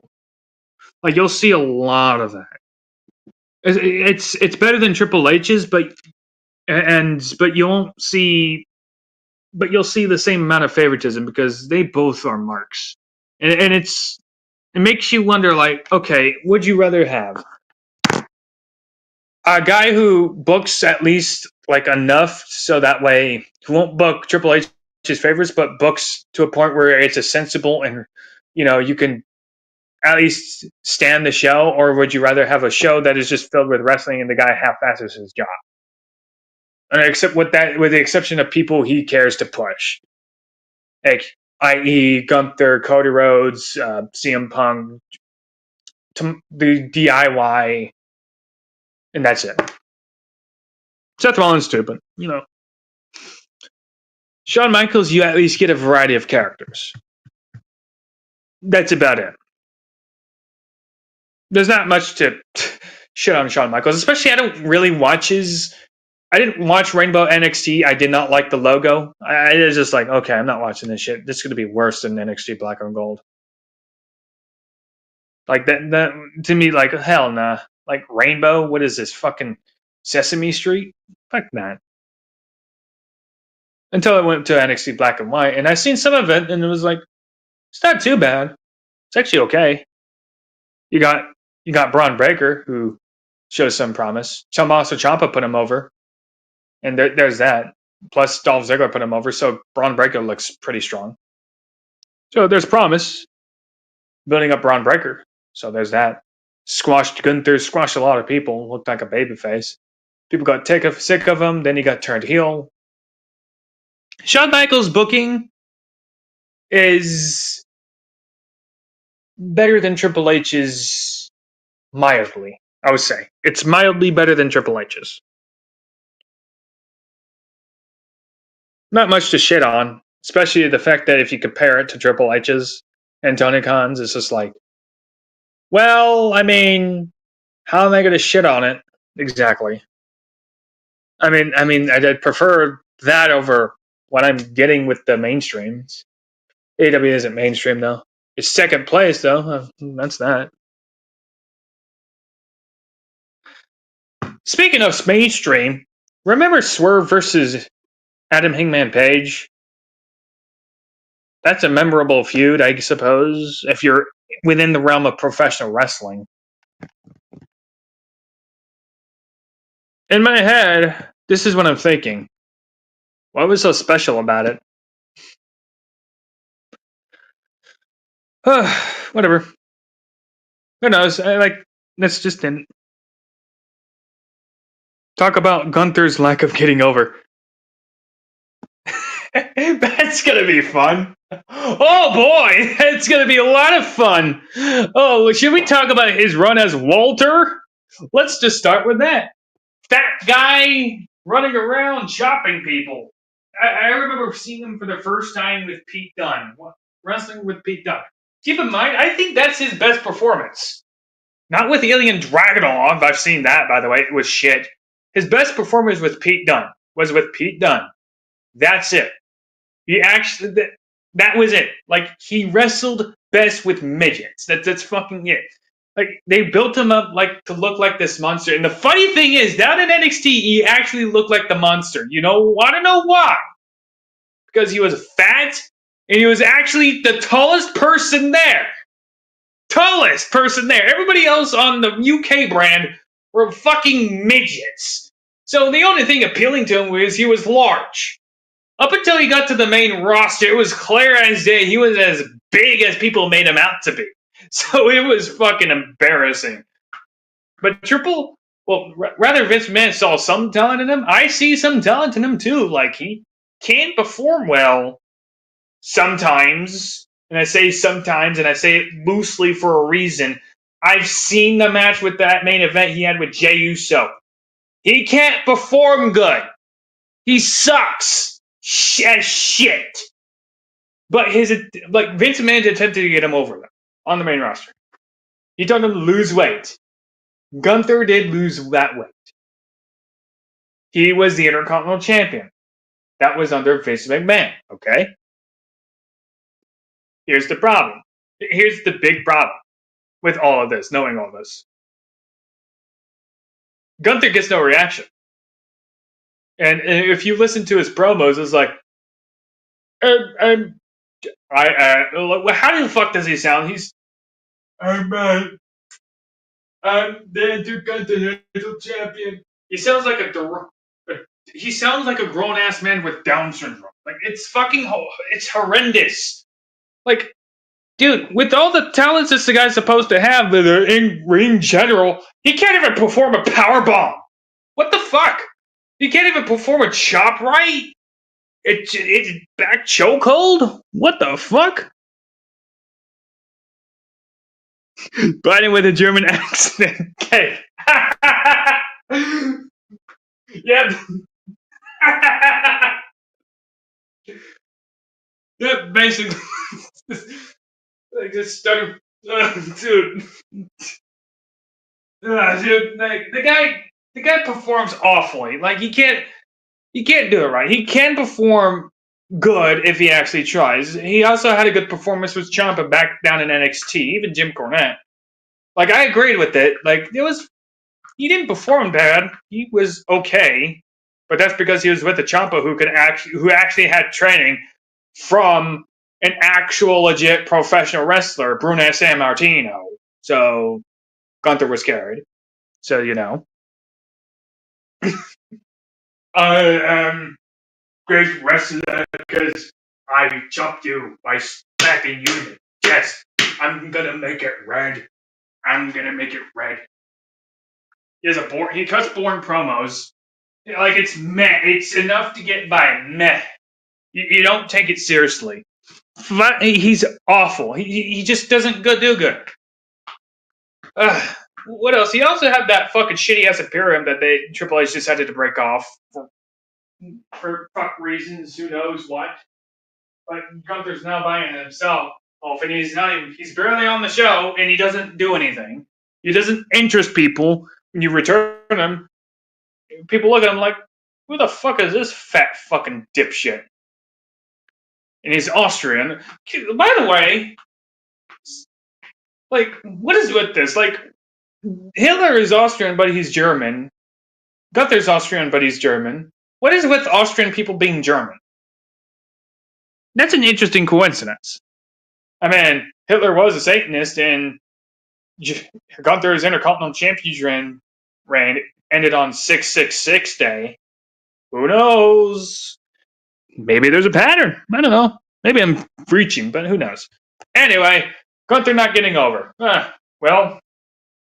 Like, you'll see a lot of that. It's better than Triple H's, but you won't see but you'll see the same amount of favoritism because they both are marks, and it makes you wonder, like, okay, would you rather have a guy who books at least like enough so that way he won't book Triple H's favorites, but books to a point where it's a sensible and you can at least stand the show, or would you rather have a show that is just filled with wrestling and the guy half-asses his job? Except with the exception of people he cares to push. Like, i.e., Gunther, Cody Rhodes, CM Punk, the DIY, and that's it. Seth Rollins too, but Shawn Michaels, you at least get a variety of characters. That's about it. There's not much to shit on Shawn Michaels, especially I don't really watch his. I didn't watch Rainbow NXT. I did not like the logo. I was just like, okay, I'm not watching this shit. This is going to be worse than NXT Black and Gold. Like that to me, like hell nah. Like Rainbow, what is this fucking Sesame Street? Fuck that. Until I went to NXT Black and White, and I seen some of it, and it was like, it's not too bad. It's actually okay. You got Braun Breaker, who shows some promise. Tommaso Ciampa put him over, and there's that. Plus Dolph Ziggler put him over, so Braun Breaker looks pretty strong. So there's promise. building up Braun Breaker. So there's that. Squashed Gunther, squashed a lot of people. Looked like a babyface. People got sick of him. Then he got turned heel. Shawn Michaels' booking is better than Triple H's mildly. I would say it's mildly better than Triple H's. Not much to shit on, especially the fact that if you compare it to Triple H's and Tony Khan's, it's just like, well, I mean, how am I going to shit on it exactly? I'd prefer that over what I'm getting with the mainstreams. AW isn't mainstream though. It's second place though. That's that. Speaking of mainstream, remember Swerve versus Adam Hangman Page? That's a memorable feud, I suppose, if you're within the realm of professional wrestling. In my head, this is what I'm thinking. What was so special about it? Whatever. Who knows? Let's just talk about Gunther's lack of getting over. That's gonna be fun. Oh boy, it's gonna be a lot of fun. Oh, should we talk about his run as Walter? Let's just start with that. Fat guy running around chopping people. I remember seeing him for the first time with Pete Dunne. Wrestling with Pete Dunne. Keep in mind, I think that's his best performance. Not with Alien Dragunov. I've seen that, by the way. It was shit. His best performance with Pete Dunne was with Pete Dunne. That's it. He actually that was it. Like he wrestled best with midgets. That's fucking it. Like they built him up like to look like this monster. And the funny thing is, down in NXT, he actually looked like the monster. You know, want to know why? Because he was fat and he was actually the tallest person there. Tallest person there. Everybody else on the UK brand were fucking midgets. So the only thing appealing to him was he was large. Up until he got to the main roster, it was clear as day he was as big as people made him out to be. So it was fucking embarrassing. But rather Vince McMahon saw some talent in him. I see some talent in him too. Like he can perform well sometimes. And I say sometimes, and I say it loosely for a reason. I've seen the match with that main event he had with Jey Uso. He can't perform good. He sucks as shit. But Vince McMahon attempted to get him over on the main roster. He told him to lose weight. Gunther did lose that weight. He was the Intercontinental Champion. That was under Vince McMahon, okay? Here's the problem. Here's the big problem with all of this, knowing all this. Gunther gets no reaction. And if you listen to his promos, it's like, how the fuck does he sound? I'm the Intercontinental Champion. He sounds like a grown ass man with Down syndrome. Like it's horrendous. Like, dude, with all the talents this guy's supposed to have in ring general, he can't even perform a power bomb. What the fuck? He can't even perform a chop right. It's back chokehold. What the fuck? Biting with a German accent. Okay. Yep. Yep, basically. I just started. Dude. Dude, like, the guy performs awfully. Like, he can't do it right. He can perform good if he actually tries. He also had a good performance with Ciampa back down in NXT, even Jim Cornette. Like, I agreed with it. Like, he didn't perform bad. He was okay. But that's because he was with a Ciampa who actually had training from an actual legit professional wrestler, Bruno Sammartino. So Gunther was carried. So, you know. I am great wrestler because I chopped you by slapping you in the chest. I'm gonna make it red. I'm gonna make it red. He cuts boring promos. Like it's meh. It's enough to get by meh. You don't take it seriously. He's awful. He just doesn't do good. What else? He also had that fucking shitty ass Imperium that Triple H decided to break off for fuck reasons. Who knows what? But Gunther's now buying it himself. And he's barely on the show, and he doesn't do anything. He doesn't interest people. When you return him, people look at him like, who the fuck is this fat fucking dipshit? And he's Austrian. By the way, like, what is with this? Like, Hitler is Austrian, but he's German. Gunther's Austrian, but he's German. What is with Austrian people being German? That's an interesting coincidence. I mean, Hitler was a Satanist, and Gunther's Intercontinental Championship reign ended on 666 Day. Who knows? Maybe there's a pattern. I don't know. Maybe I'm reaching, but who knows? Anyway, Gunther not getting over. Well,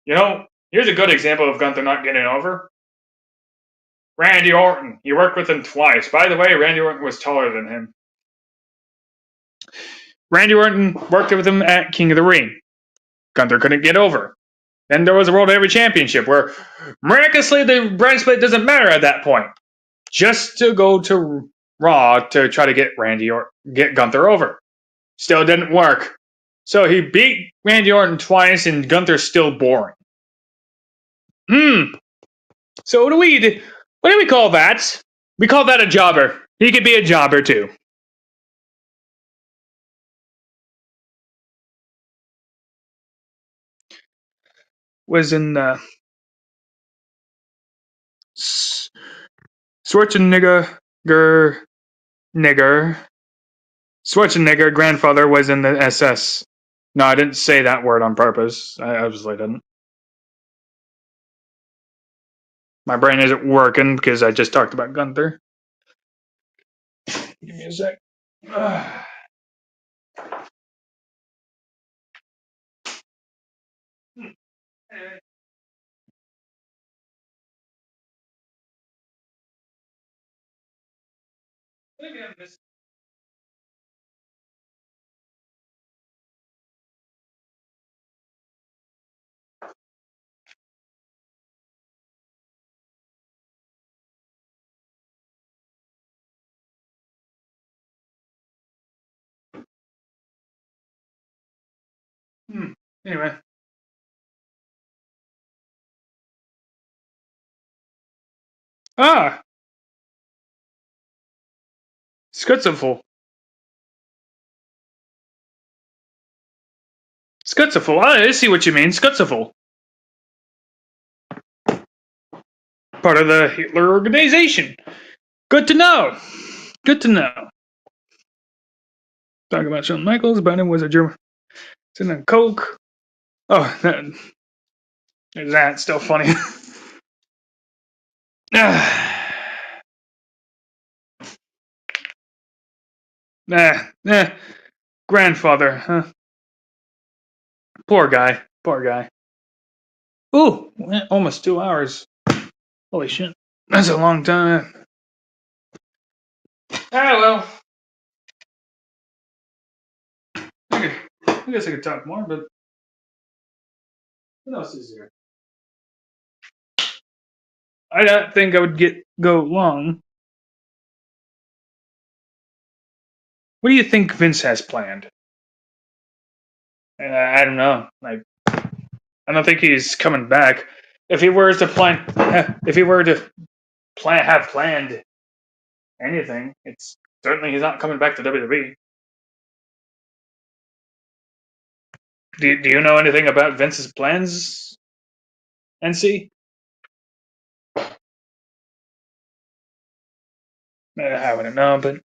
here's a good example of Gunther not getting over. Randy Orton. He worked with him twice. By the way, Randy Orton was taller than him. Randy Orton worked with him at King of the Ring. Gunther couldn't get over. Then there was a World Heavyweight Championship where miraculously the brand split doesn't matter at that point. Just to go to Raw to try to get Gunther over. Still didn't work. So he beat Randy Orton twice, and Gunther's still boring. So what do we call that? We call that a jobber. He could be a jobber too. Was in Schwarzenegger grandfather was in the SS. No, I didn't say that word on purpose. I obviously didn't. My brain isn't working because I just talked about Gunther. Give me a sec. Maybe I missed. Anyway. Schutziful. Schutziful. I see what you mean. Schutziful. Part of the Hitler organization. Good to know. Good to know. Talking about Shawn Michaels, Biden was a German. It's in a Coke. Oh, that's still funny. Grandfather, huh? Poor guy. Poor guy. Ooh, almost 2 hours. Holy shit. That's a long time. Well. I guess I could talk more, but what else is there? I don't think I would go long. What do you think Vince has planned? I don't know. I don't think he's coming back. If he were to have planned anything, it's certainly he's not coming back to WWE. Do you know anything about Vince's plans, NC? I wouldn't know, but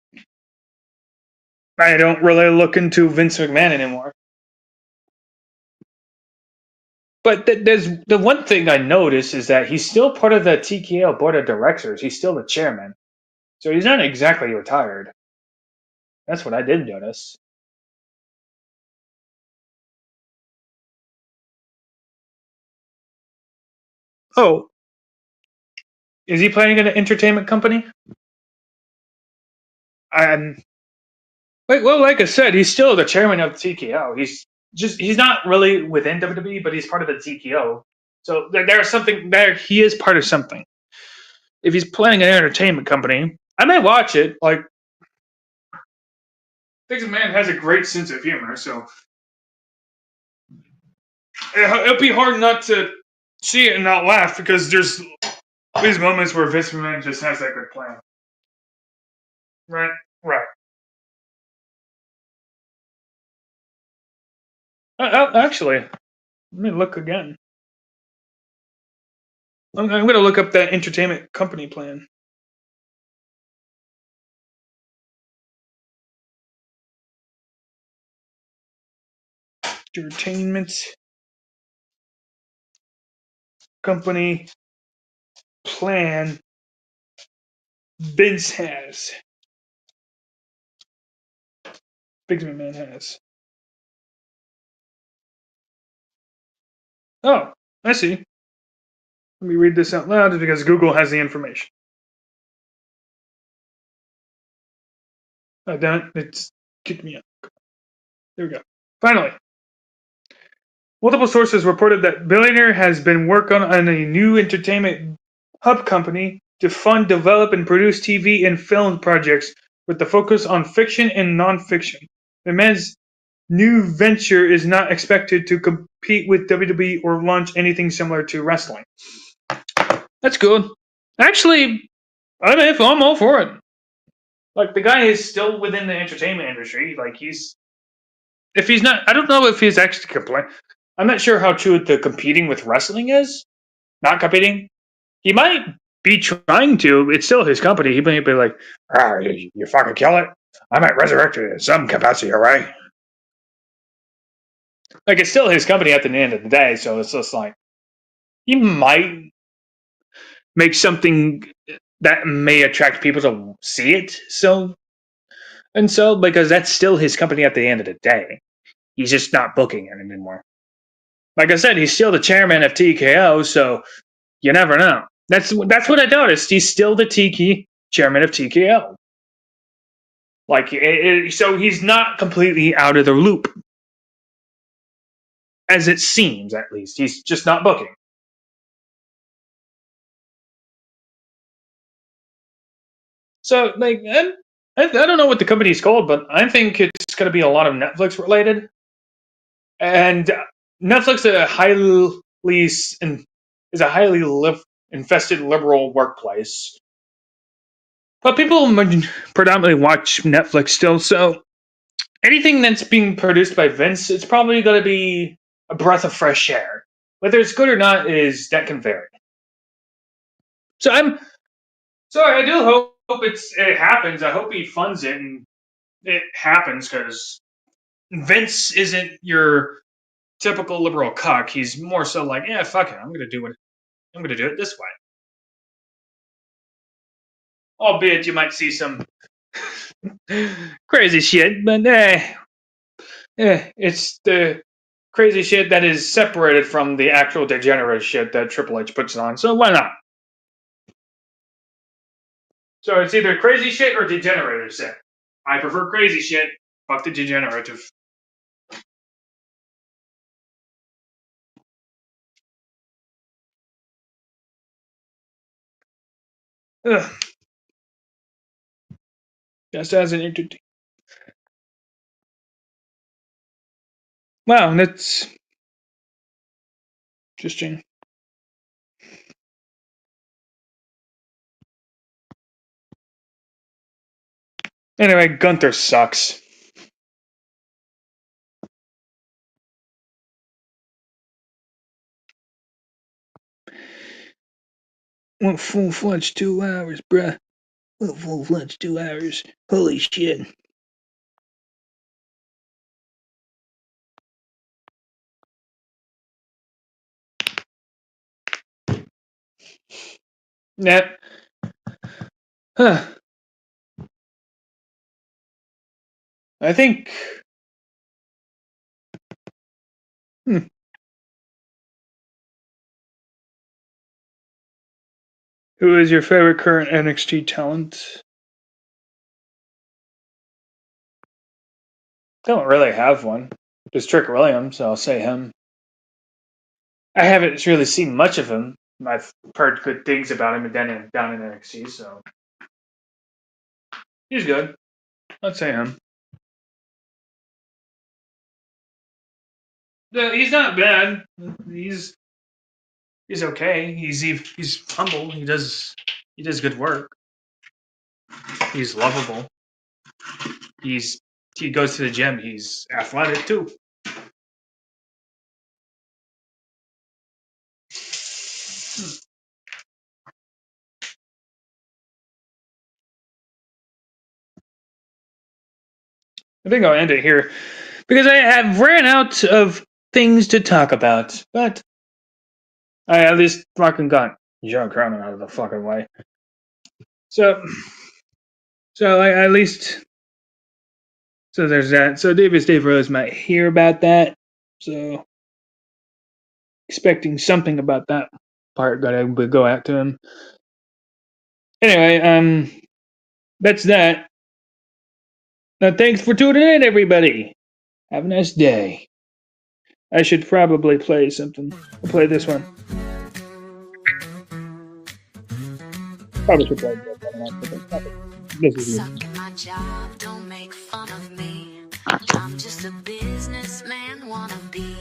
I don't really look into Vince McMahon anymore. But there's the one thing I noticed is that he's still part of the TKO board of directors. He's still the chairman. So he's not exactly retired. That's what I did notice. Oh, is he planning an entertainment company? Um, well, like I said, he's still the chairman of TKO. He's not really within WWE, but he's part of the TKO. So there's something there. He is part of something. If he's planning an entertainment company, I may watch it. Like, I think the man has a great sense of humor, so it'll be hard not to see it and not laugh because there's these moments where Vince McMahon just has that good plan. Right, right. Actually, let me look again. I'm going to look up that entertainment company plan. Entertainment company plan Vince has. Big McMahon has. Oh, I see. Let me read this out loud because Google has the information. Oh, damn it. It's kicked me out. There we go. Finally. Multiple sources reported that billionaire has been working on a new entertainment hub company to fund, develop, and produce TV and film projects with the focus on fiction and non-fiction. The man's new venture is not expected to compete with WWE or launch anything similar to wrestling. That's good. Actually, I'm all for it. Like the guy is still within the entertainment industry. Like if he's not, I don't know if he's actually complain. I'm not sure how true the competing with wrestling is. Not competing. He might be trying to. It's still his company. He might be like, you fucking kill it. I might resurrect it in some capacity, all right? Like it's still his company at the end of the day. So it's just like he might make something that may attract people to see it. So because that's still his company at the end of the day. He's just not booking it anymore. Like I said, he's still the chairman of TKO, so you never know. That's what I noticed. He's still the chairman of TKO. Like, so he's not completely out of the loop, as it seems. At least he's just not booking. So, like, I don't know what the company's called, but I think it's going to be a lot of Netflix related. And Netflix is a highly infested liberal workplace. But people predominantly watch Netflix still, so anything that's being produced by Vince, it's probably going to be a breath of fresh air. Whether it's good or not is that can vary. So I do hope it happens. I hope he funds it and it happens because Vince isn't your typical liberal cuck. He's more so like, yeah, fuck it, I'm gonna do it this way. Albeit you might see some crazy shit, but it's the crazy shit that is separated from the actual degenerate shit that Triple H puts on. So why not? So it's either crazy shit or degenerate shit. I prefer crazy shit. Fuck the degenerative. Ugh. Just as an entertainment. Wow, that's interesting. Anyway, Gunther sucks. Went full fledged 2 hours, bruh. Went full fledged 2 hours. Holy shit. Yep. Huh. I think. Hmm. Who is your favorite current NXT talent? Don't really have one. Just Trick Williams, so I'll say him. I haven't really seen much of him. I've heard good things about him down in NXT, so he's good. Let's say him. He's not bad. He's okay. He's humble. He does good work. He's lovable. He goes to the gym. He's athletic too. I think I'll end it here because I have ran out of things to talk about. But I at least fucking got Joe Cronin out of the fucking way. So I at least there's that. So Dave Rose might hear about that. So expecting something about that part that I would go out to him. Anyway, that's that. Now, thanks for tuning in, everybody. Have a nice day. I should probably play something. I'll play this one. Probably should play this. This is my job, don't make fun of me. I'm just a businessman wannabe.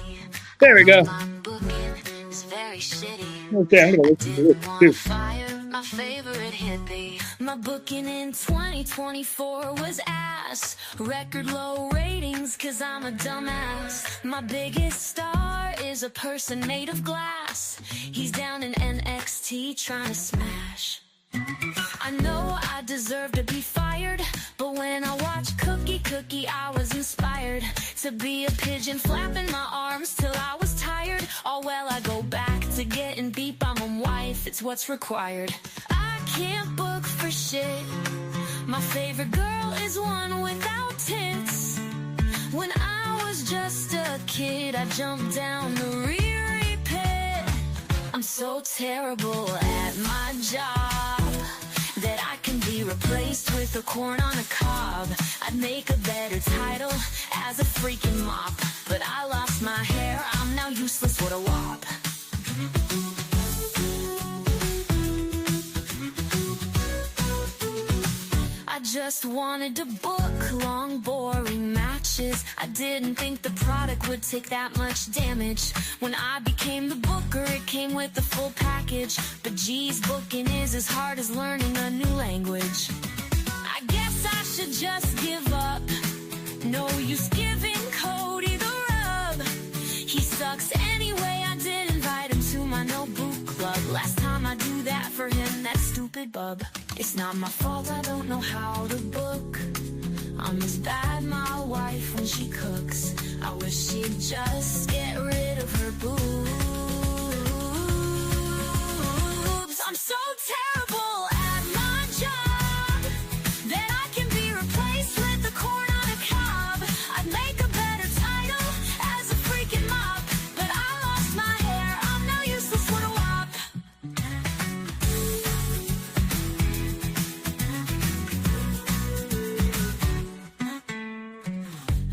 There we go. My booking is very shitty. Okay, I'm gonna listen to this too. Fire, my favorite hippie. My booking in 2024 was ass. Record low ratings cause I'm a dumbass. My biggest star is a person made of glass. He's down in NXT trying to smash. I know I deserve to be fired, but when I watch Cookie, I was inspired to be a pigeon flapping my arms till I was tired. Oh well, I go back to getting beep, I'm a wife, it's what's required. I can't book for shit. My favorite girl is one without tits. When I was just a kid, I jumped down the Riri pit. I'm so terrible at my job that I can be replaced with a corn on a cob. I'd make a better title as a freaking mop, but I lost my hair, I'm now useless, what a wop. I just wanted to book long, boring matches. I didn't think the product would take that much damage. When I became the booker, it came with the full package. But geez, booking is as hard as learning a new language. I guess I should just give up. No use giving Cody the rub. He sucks anyway, I did invite him to my no boot club. Last time I do that for him, that stupid bub. It's not my fault, I don't know how to book. I'm as bad my wife when she cooks. I wish she'd just get rid of her boobs. I'm so terrible at my job that I can be replaced with a corn on a cob. I'd make a better title as a freaking mop, but I lost my hair, I'm now useless, what a wop.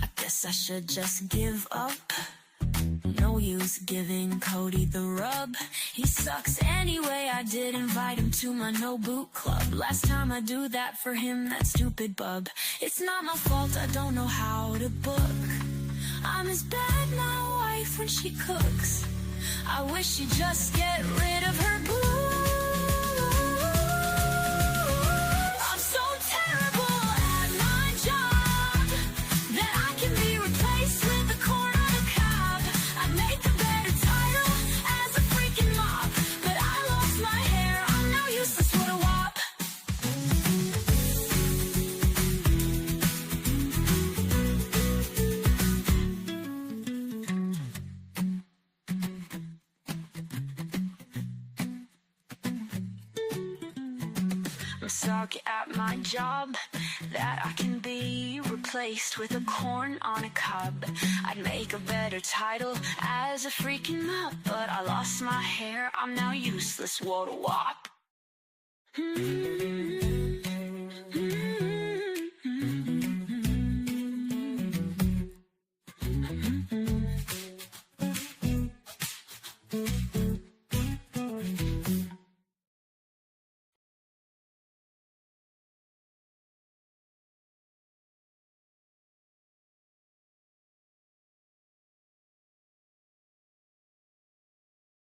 I guess I should just give up. No use giving Cody the rub. He sucks anyway, I did invite him to my no boot club. Last time I do that for him, that stupid bub. It's not my fault, I don't know how to book. I'm as bad my wife when she cooks. I wish she'd just get rid of her boobs. I'm so terrible at my job that I can be replaced with a corn on a cob. I'd make a better title as a freaking mop, but I lost my hair, I'm now useless, what a wop. I'm suck at my job that I can be replaced with a corn on a cob. I'd make a better title as a freaking mop, but I lost my hair, I'm now useless, what a wop. Mm-hmm.